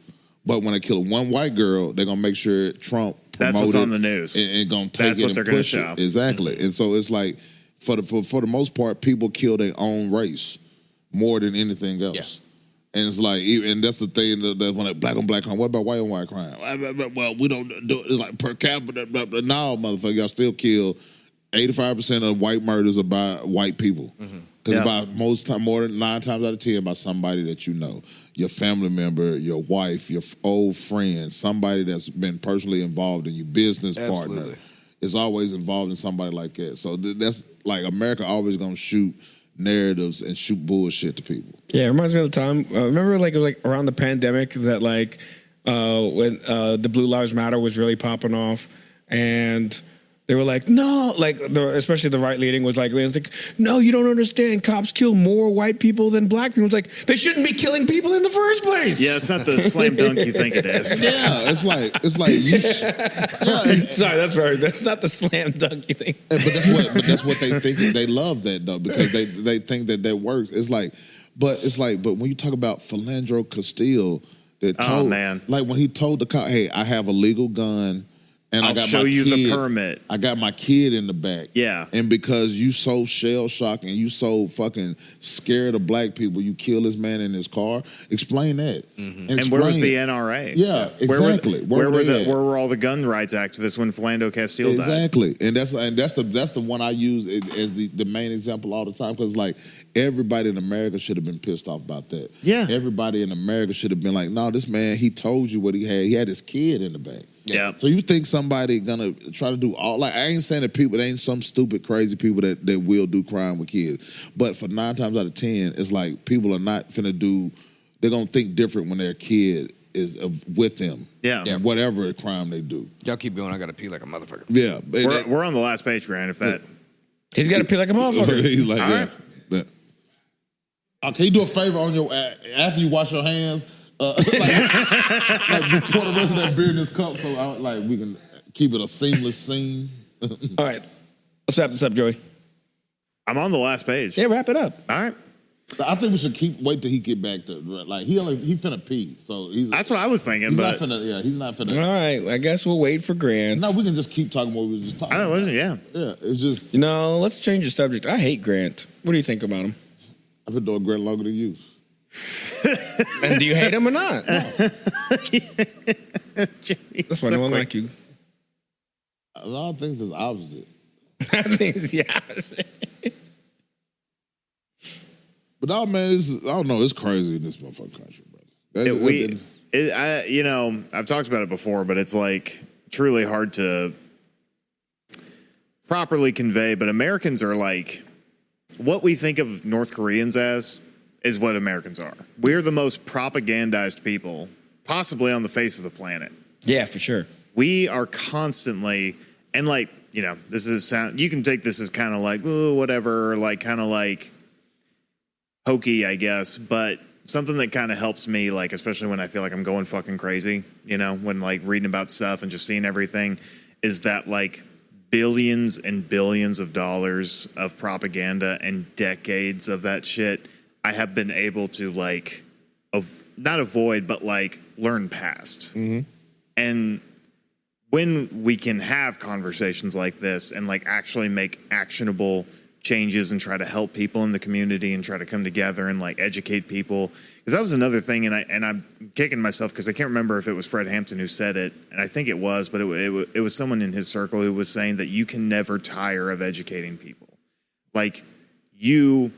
But when they kill one white girl, they're gonna make sure Trump promote That's what's it on the news. and gonna take That's it what and they're gonna push show. it. Exactly. And so it's like for the most part, people kill their own race more than anything else. Yeah. And it's like, and that's the thing that when black on black crime. What about white on white crime? Well, we don't do it. It's like per capita. No, motherfucker, y'all still kill 85% of white murders are by white people. Because by most time, more than 9 times out of 10, by somebody that you know, your family member, your wife, your old friend, somebody that's been personally involved in your business partner is always involved in somebody like that. So that's like America always gonna shoot narratives and shoot bullshit to people. Yeah, it reminds me of the time. Remember, it was around the pandemic that when the Blue Lives Matter was really popping off, and they were like, no, especially the right leading was like, it's like, no, you don't understand. Cops kill more white people than black people. It's like, they shouldn't be killing people in the first place. Yeah, it's not the slam dunk you think it is. Yeah, it's like you. Sorry, that's not the slam dunk you think. But that's what they think. They love that though because they think that works. But when you talk about Philandro Castile, that told, man, like when he told the cop, "Hey, I have a legal gun." And I'll show you the permit. I got my kid in the back. Yeah. And because you so shell-shocked and you so fucking scared of black people, you kill this man in his car. Explain that. And where was the NRA? Yeah, exactly. Where were all the gun rights activists when Philando Castile died? Exactly. And that's the one I use as the main example all the time because like everybody in America should have been pissed off about that. Yeah. Everybody in America should have been like, no, this man, he told you what he had. He had his kid in the back. Yeah. So you think somebody gonna try to do all like I ain't saying that there ain't some stupid crazy people that will do crime with kids, but for 9 times out of 10, it's like people are not finna do. They're gonna think different when their kid is with them. Yeah. Whatever crime they do. Y'all keep going. I gotta pee like a motherfucker. Yeah. We're on the last page, Grant. If that He's got to pee like a motherfucker. He's like, All yeah. right. Can you do a favor on your after you wash your hands? Like pour the rest of that beer in this cup so we can keep it a seamless scene. All right. Let's wrap this up, Joey. I'm on the last page. Yeah, wrap it up. All right. I think we should wait till he get back to like he finna pee, so That's what I was thinking. he's But not finna. All right. I guess we'll wait for Grant. No, we can just keep talking what we were just talking. I about. wasn't. Yeah. Yeah, it's just Let's change the subject. I hate Grant. What do you think about him? I've been doing Grant longer than you. And do you hate him or not? That's That's why no one like you. A lot of things is opposite. I think it's the opposite. But no, man, I don't know. It's crazy in this motherfucking country, brother. I've talked about it before, but it's like truly hard to properly convey. But Americans are like what we think of North Koreans as is what Americans are. We're the most propagandized people possibly on the face of the planet. Yeah, for sure. We are constantly, and this is you can take this as kind of like, ooh, whatever, like kind of like hokey, I guess, but something that kind of helps me, like, especially when I feel like I'm going fucking crazy, when like reading about stuff and just seeing everything, is that like billions and billions of dollars of propaganda and decades of that shit I have been able to like not avoid, but like learn past. Mm-hmm. And when we can have conversations like this and like actually make actionable changes and try to help people in the community and try to come together and like educate people, because that was another thing, and I'm kicking myself because I can't remember if it was Fred Hampton who said it, and I think it was, but it was someone in his circle who was saying that you can never tire of educating people. Like, you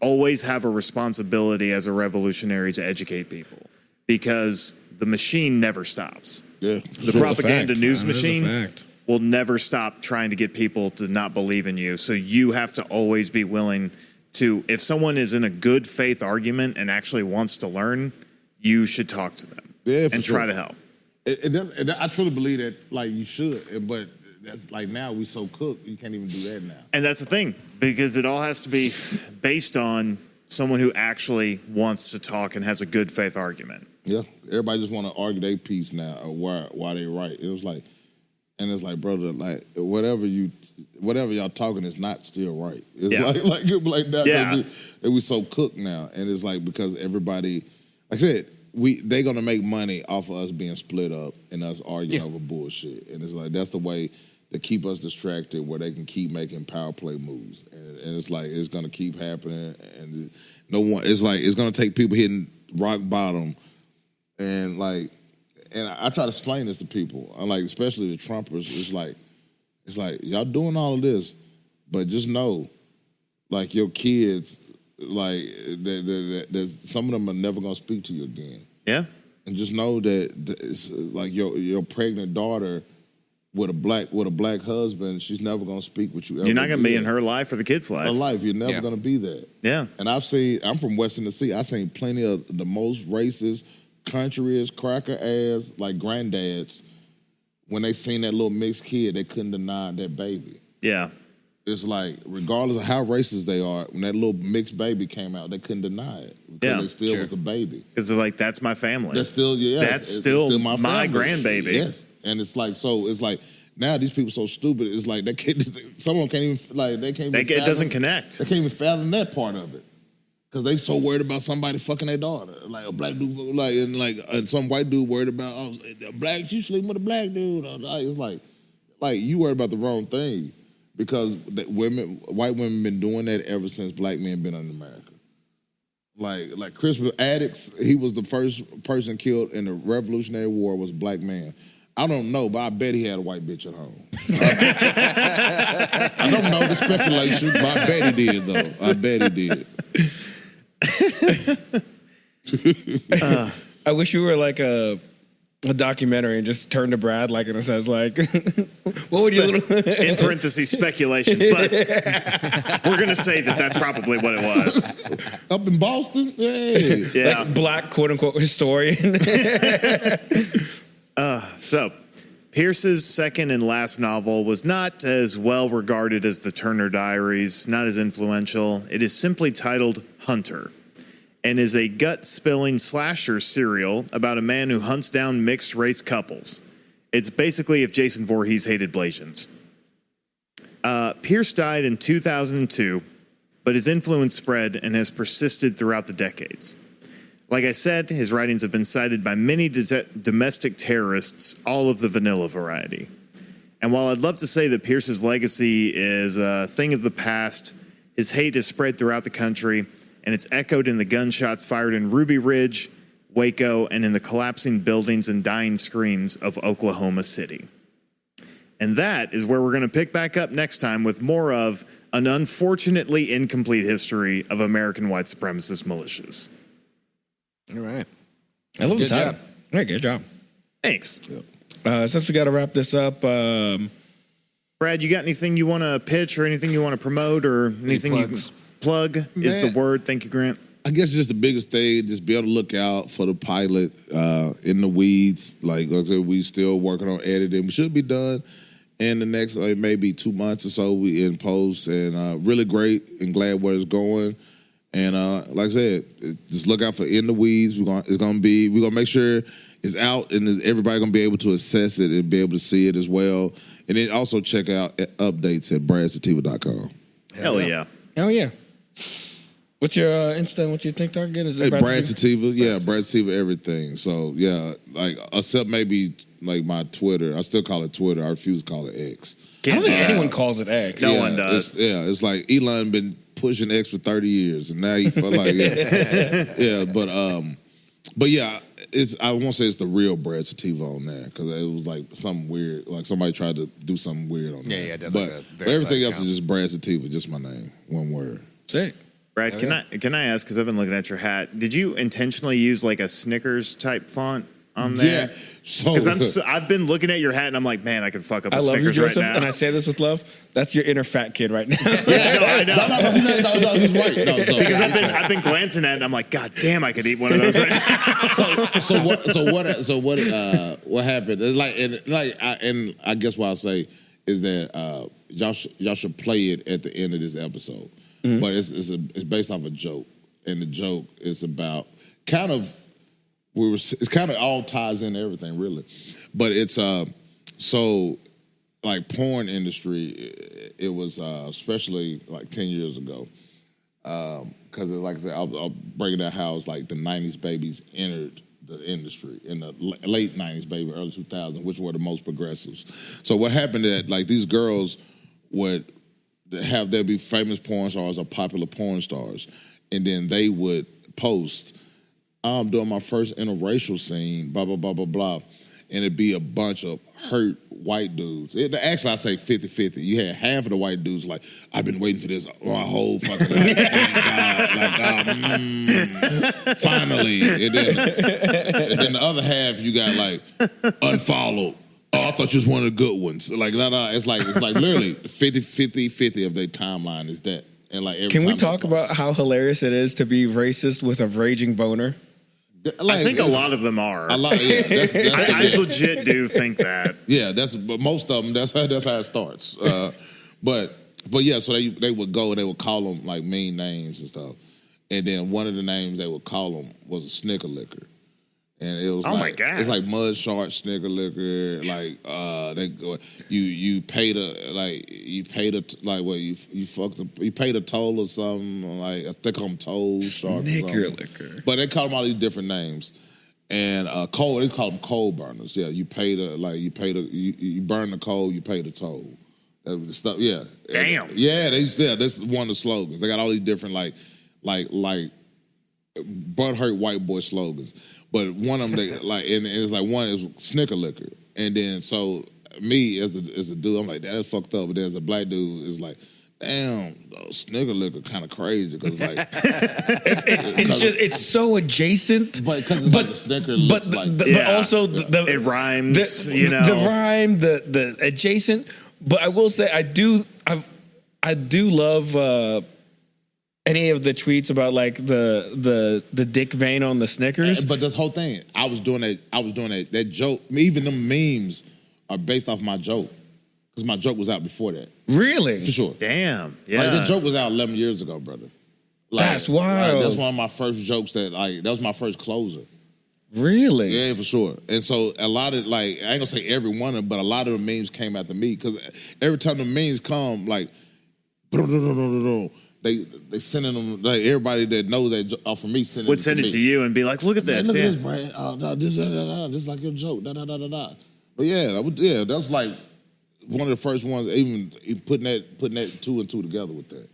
always have a responsibility as a revolutionary to educate people because the machine never stops. Yeah, the propaganda news machine will never stop trying to get people to not believe in you. So you have to always be willing to, if someone is in a good faith argument and actually wants to learn, you should talk to them and try to help. And I truly believe that, like, you should, but that's, like, now we so cooked, you can't even do that now. And that's the thing, because it all has to be based on someone who actually wants to talk and has a good faith argument. Yeah, everybody just want to argue their piece now, or why they right. It was like, and it's like, brother, like whatever y'all talking is not still right. It's like that. Yeah. We so cooked now, and it's like because everybody, like I said, they gonna make money off of us being split up and us arguing over bullshit, and it's like that's the way to keep us distracted, where they can keep making power play moves, and it's like it's gonna keep happening, and no one. It's like it's gonna take people hitting rock bottom. And like, and I try to explain this to people, like especially the Trumpers. It's like y'all doing all of this, but just know, like your kids, like that some of them are never gonna speak to you again. Yeah, and just know that it's like your pregnant daughter with a black husband, she's never gonna speak with you. You're not gonna be in her life or the kid's life. Her life, you're never gonna be there. Yeah, and I'm from West Tennessee. I've seen plenty of the most racist, countryist, cracker ass, like granddads, when they seen that little mixed kid, they couldn't deny that baby. Yeah. It's like, regardless of how racist they are, when that little mixed baby came out, they couldn't deny it. Because they still was a baby. Because they're like, that's my family. That's still, that's still my grandbaby. Yes. And it's like, now these people so stupid, it's like, someone can't even, like, they can't even it doesn't connect. They can't even fathom that part of it. Because they so worried about somebody fucking their daughter, like a black dude, and some white dude worried about you sleeping with a black dude. It's like you worried about the wrong thing, because white women been doing that ever since black men been in America. Like Crispin Attucks, he was the first person killed in the Revolutionary War was a black man. I don't know, but I bet he had a white bitch at home. I don't know the speculation, but I bet he did though. I bet he did. I wish you were like a documentary and just turn to Brad like and it says like, what would you in parentheses speculation, but we're gonna say that's probably what it was. Up in Boston, yeah, like black quote unquote historian. So, Pierce's second and last novel was not as well regarded as the Turner Diaries, not as influential. It is simply titled Hunter, and is a gut-spilling slasher serial about a man who hunts down mixed-race couples. It's basically if Jason Voorhees hated Blasians. Pierce died in 2002, but his influence spread and has persisted throughout the decades. Like I said, his writings have been cited by many domestic terrorists, all of the vanilla variety. And while I'd love to say that Pierce's legacy is a thing of the past, his hate has spread throughout the country, and it's echoed in the gunshots fired in Ruby Ridge, Waco, and in the collapsing buildings and dying screams of Oklahoma City. And that is where we're going to pick back up next time with more of an unfortunately incomplete history of American white supremacist militias. All right. I love the Good title. job. All right, good job. Thanks. Since we got to wrap this up, Brad, you got anything you want to pitch or anything you want to promote or anything you can plug? Is the word. Thank you, Grant. I guess just the biggest thing, just be able to look out for the pilot in the weeds. Like I said, we still working on editing. We should be done in the next maybe 2 months or so. We in post, and really great and glad where it's going. And like I said, just look out for In the Weeds. We're gonna make sure it's out, and everybody gonna be able to assess it and be able to see it as well. And then also check out updates at BradSativa.com. Hell yeah. Oh yeah. What's your Insta and what's your TikTok again? Is it Brad Sativa? Yeah, Brad Sativa everything. So yeah, like except maybe like my Twitter. I still call it Twitter. I refuse to call it X. I don't think anyone calls it X. No one does. It's like Elon been pushing X for 30 years, and now you feel like but yeah, I won't say it's the real Brad Sativa on there because it was like something weird, like somebody tried to do something weird on there. Yeah, but everything else is just Brad Sativa, just my name, one word. Sick. Brad, can I ask, because I've been looking at your hat, did you intentionally use like a Snickers type font on there? Yeah. So Because I've been looking at your hat and I'm like, man, I could fuck up a I love you, Snickers right Joseph, now. and I say this with love. That's your inner fat kid right now. Yeah, no, I know. no, he's right. No, so, Because I've been glancing at it and I'm like, God damn, I could eat one of those right now. so what happened? And I guess what I'll say is that y'all should play it at the end of this episode. But it's based off a joke, and the joke is about it's kind of all ties into everything really, but it's so like porn industry. It was especially like 10 years ago, because like I said, I'll break down how it's like the '90s babies entered the industry in the late '90s baby, early 2000s, which were the most progressives. So what happened that like these girls would there'd be famous porn stars or popular porn stars, and then they would post, I'm doing my first interracial scene, blah, blah, blah, blah, blah. And it'd be a bunch of hurt white dudes. Actually, I say 50-50. You had half of the white dudes like, I've been waiting for this my whole fucking life. Thank God. Finally. And then the other half, you got like, unfollowed. Oh, I thought you was one of the good ones. Like, no, it's like literally 50 of their timeline is that. And like every Can we time talk about how hilarious it is to be racist with a raging boner? I think a lot of them are. A lot, yeah. I legit do think that. Yeah, but most of them. That's how it starts. But yeah, so they would go and they would call them like mean names and stuff. And then one of the names they would call them was a Snicker Licker. And it was my God. It's like mud shark, Snicker Licker, like they go you paid a toll or something, like I think I'm toll shark. Snicker Licker. But they call them all these different names. And coal, they call them coal burners. Yeah, you burn the coal, you pay the toll. The stuff, yeah. Damn. Yeah, that's one of the slogans. They got all these different like butthurt white boy slogans. But one of them, and it's like one is Snicker Licker, and then so me as a dude, I'm like that's fucked up. But then as a black dude, is like, damn, Snicker Licker kind of crazy because like it's so adjacent, but like the Snicker looks but also it rhymes, the rhyme, the adjacent. But I will say I do love. Any of the tweets about like the dick vein on the Snickers? But this whole thing, I was doing that joke. Even them memes are based off my joke because my joke was out before that. Really? For sure. Damn. Yeah. Like the joke was out 11 years ago, brother. Like, that's wild. That's one of my first jokes that was my first closer. Really? Yeah, for sure. And so a lot of I ain't gonna say every one of them, but a lot of the memes came after me because every time the memes come, like. They sending them like everybody that knows that for me sending would send it to you and be like, look at this. Look at this, Brad. This is like your joke. But yeah, that's like one of the first ones. Even putting that two and two together with that.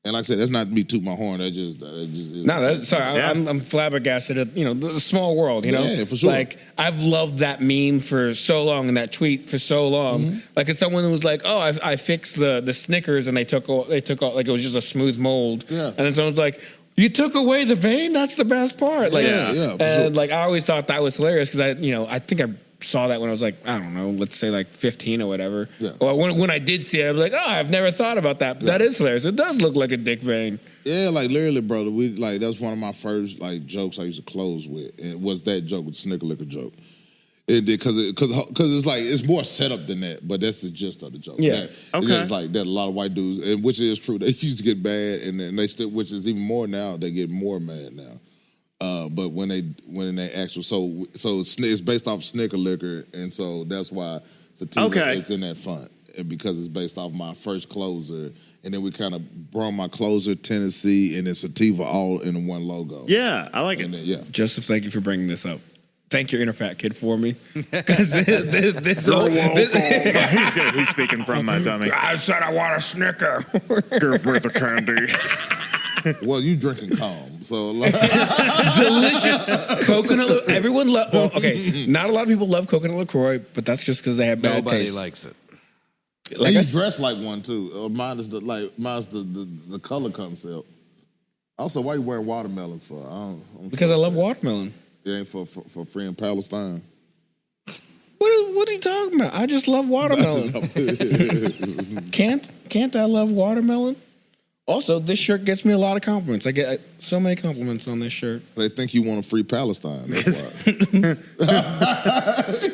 And like I said, that's not me toot my horn. That just is. No, that's sorry. Yeah. I'm flabbergasted at the small world. Yeah, for sure. Like I've loved that meme for so long and that tweet for so long. Mm-hmm. Like it's someone who was like, "Oh, I fixed the Snickers and they took all like it was just a smooth mold." Yeah. And then someone's like, "You took away the vein? That's the best part." Like, yeah. And like I always thought that was hilarious because I think I saw that when I was like, I don't know, let's say like 15 or whatever. Yeah. Well, when I did see it, I was like, oh, I've never thought about that. Yeah. That is hilarious. It does look like a dick vein. Yeah, like literally, brother. That's one of my first like jokes I used to close with. And it was that joke with the Snicker Licker joke. It did because it's like it's more setup than that, but that's the gist of the joke. Yeah. Okay. It's like that a lot of white dudes, and which is true, they used to get mad, and then they still, which is even more now, they get more mad now. But when they actually so it's based off Snicker Licker, and so that's why SATIVA is in that font, and because it's based off my first closer, and then we kind of brought my closer Tennessee and then SATIVA all in one logo. Yeah, I like it. Then, yeah, Joseph, thank you for bringing this up. Thank your inner fat kid for me. Because he's speaking from my tummy. I said I want a Snicker. Give me the candy. Well, you drinking calm, so delicious coconut. Everyone loves. Well, okay, not a lot of people love coconut LaCroix, but that's just because they have bad Nobody taste. likes it. Like and you dress like one too. Mine's the color concept. Also, why you wearing watermelons for? Because I love watermelon. It ain't for freeing Palestine. What are you talking about? I just love watermelon. Can't I love watermelon? Also, this shirt gets me a lot of compliments. I get so many compliments on this shirt. They think you want to free Palestine. That's why.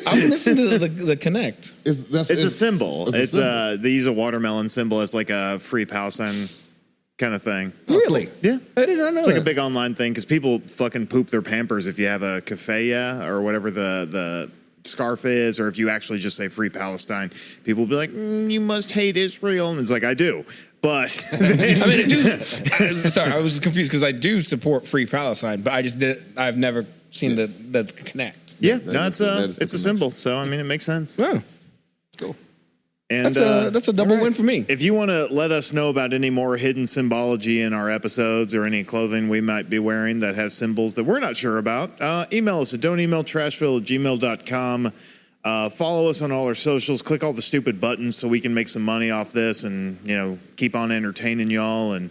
I'm missing the connect. It's a symbol. It's they use a watermelon symbol as like a free Palestine kind of thing. Really? Yeah. I did not know It's like that. a big online thing because people fucking poop their Pampers if you have a keffiyeh or whatever the scarf is, or if you actually just say free Palestine, people will be like, you must hate Israel. And it's like, I do. But I mean, I do. Sorry, I was confused because I do support free Palestine, but I've never seen the connect. yeah, no, it's a symbol. So, I mean, it makes sense. Oh, Cool. And that's a double win for me. if you want to let us know about any more hidden symbology in our episodes or any clothing we might be wearing that has symbols that we're not sure about, email us at don'temailtrashville@gmail.com. Follow us on all our socials. Click all the stupid buttons so we can make some money off this and, keep on entertaining y'all. And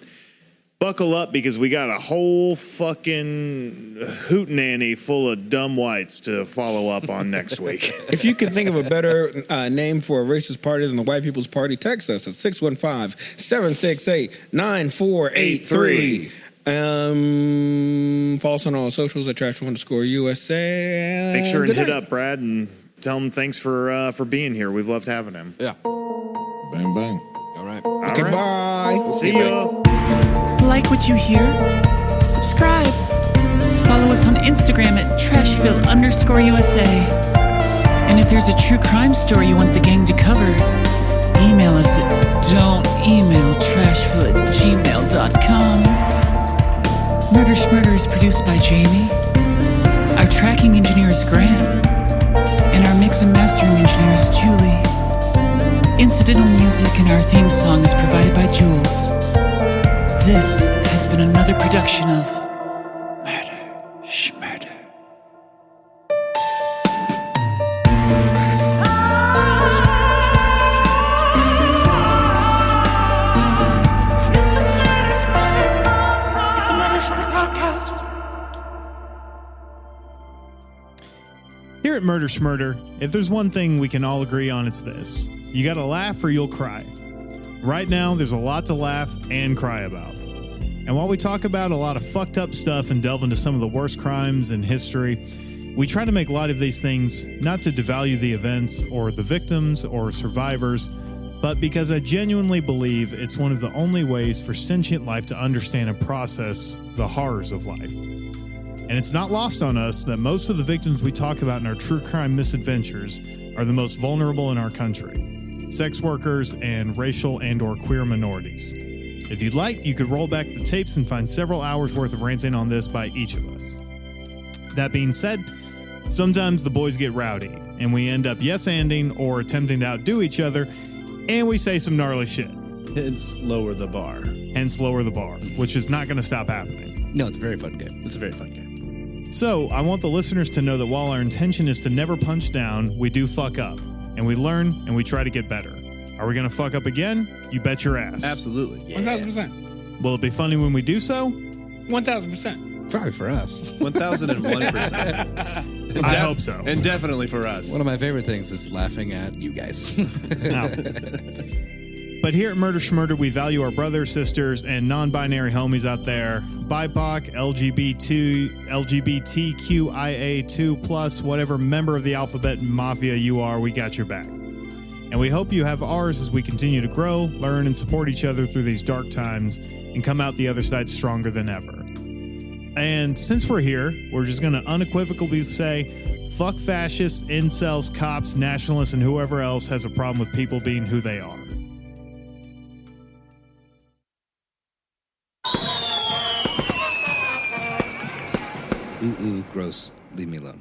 buckle up because we got a whole fucking hootenanny full of dumb whites to follow up on next week. If you can think of a better name for a racist party than the White People's Party, text us at 615-768-9483. Follow us on all socials at trash_USA. Make sure and hit up Brad and tell him thanks for being here. We've loved having him. Yeah. Bang, bang. All right. Okay, bye. See y'all. Like what you hear? Subscribe. Follow us on Instagram at Trashville_USA. And if there's a true crime story you want the gang to cover, email us at don'temailtrashville@gmail.com. Murder Schmurder is produced by Jamie. Our tracking engineer is Grant. And our mix and mastering engineer is Julie. Incidental music and our theme song is provided by Jules. This has been another production of Murder Schmurder. Here at Murder Schmurder, if there's one thing we can all agree on, it's this. You gotta laugh or you'll cry. Right now, there's a lot to laugh and cry about. And while we talk about a lot of fucked up stuff and delve into some of the worst crimes in history, we try to make light of these things not to devalue the events or the victims or survivors, but because I genuinely believe it's one of the only ways for sentient life to understand and process the horrors of life. And it's not lost on us that most of the victims we talk about in our true crime misadventures are the most vulnerable in our country: sex workers and racial and or queer minorities. If you'd like, you could roll back the tapes and find several hours worth of ranting on this by each of us. That being said, sometimes the boys get rowdy and we end up yes-anding or attempting to outdo each other, and we say some gnarly shit. Hence, lower the bar. Hence, lower the bar, which is not going to stop happening. No, it's a very fun game. It's a very fun game. So, I want the listeners to know that while our intention is to never punch down, we do fuck up, and we learn, and we try to get better. Are we going to fuck up again? You bet your ass. Absolutely. 1,000%. Will it be funny when we do so? 1,000%. Probably for us. 1,001%. I hope so. And definitely for us. One of my favorite things is laughing at you guys. No. But here at Murder Schmurder, we value our brothers, sisters, and non-binary homies out there. BIPOC, LGBTQIA2+, whatever member of the alphabet mafia you are, we got your back. And we hope you have ours as we continue to grow, learn, and support each other through these dark times and come out the other side stronger than ever. And since we're here, we're just going to unequivocally say, fuck fascists, incels, cops, nationalists, and whoever else has a problem with people being who they are. Ooh, gross. Leave me alone.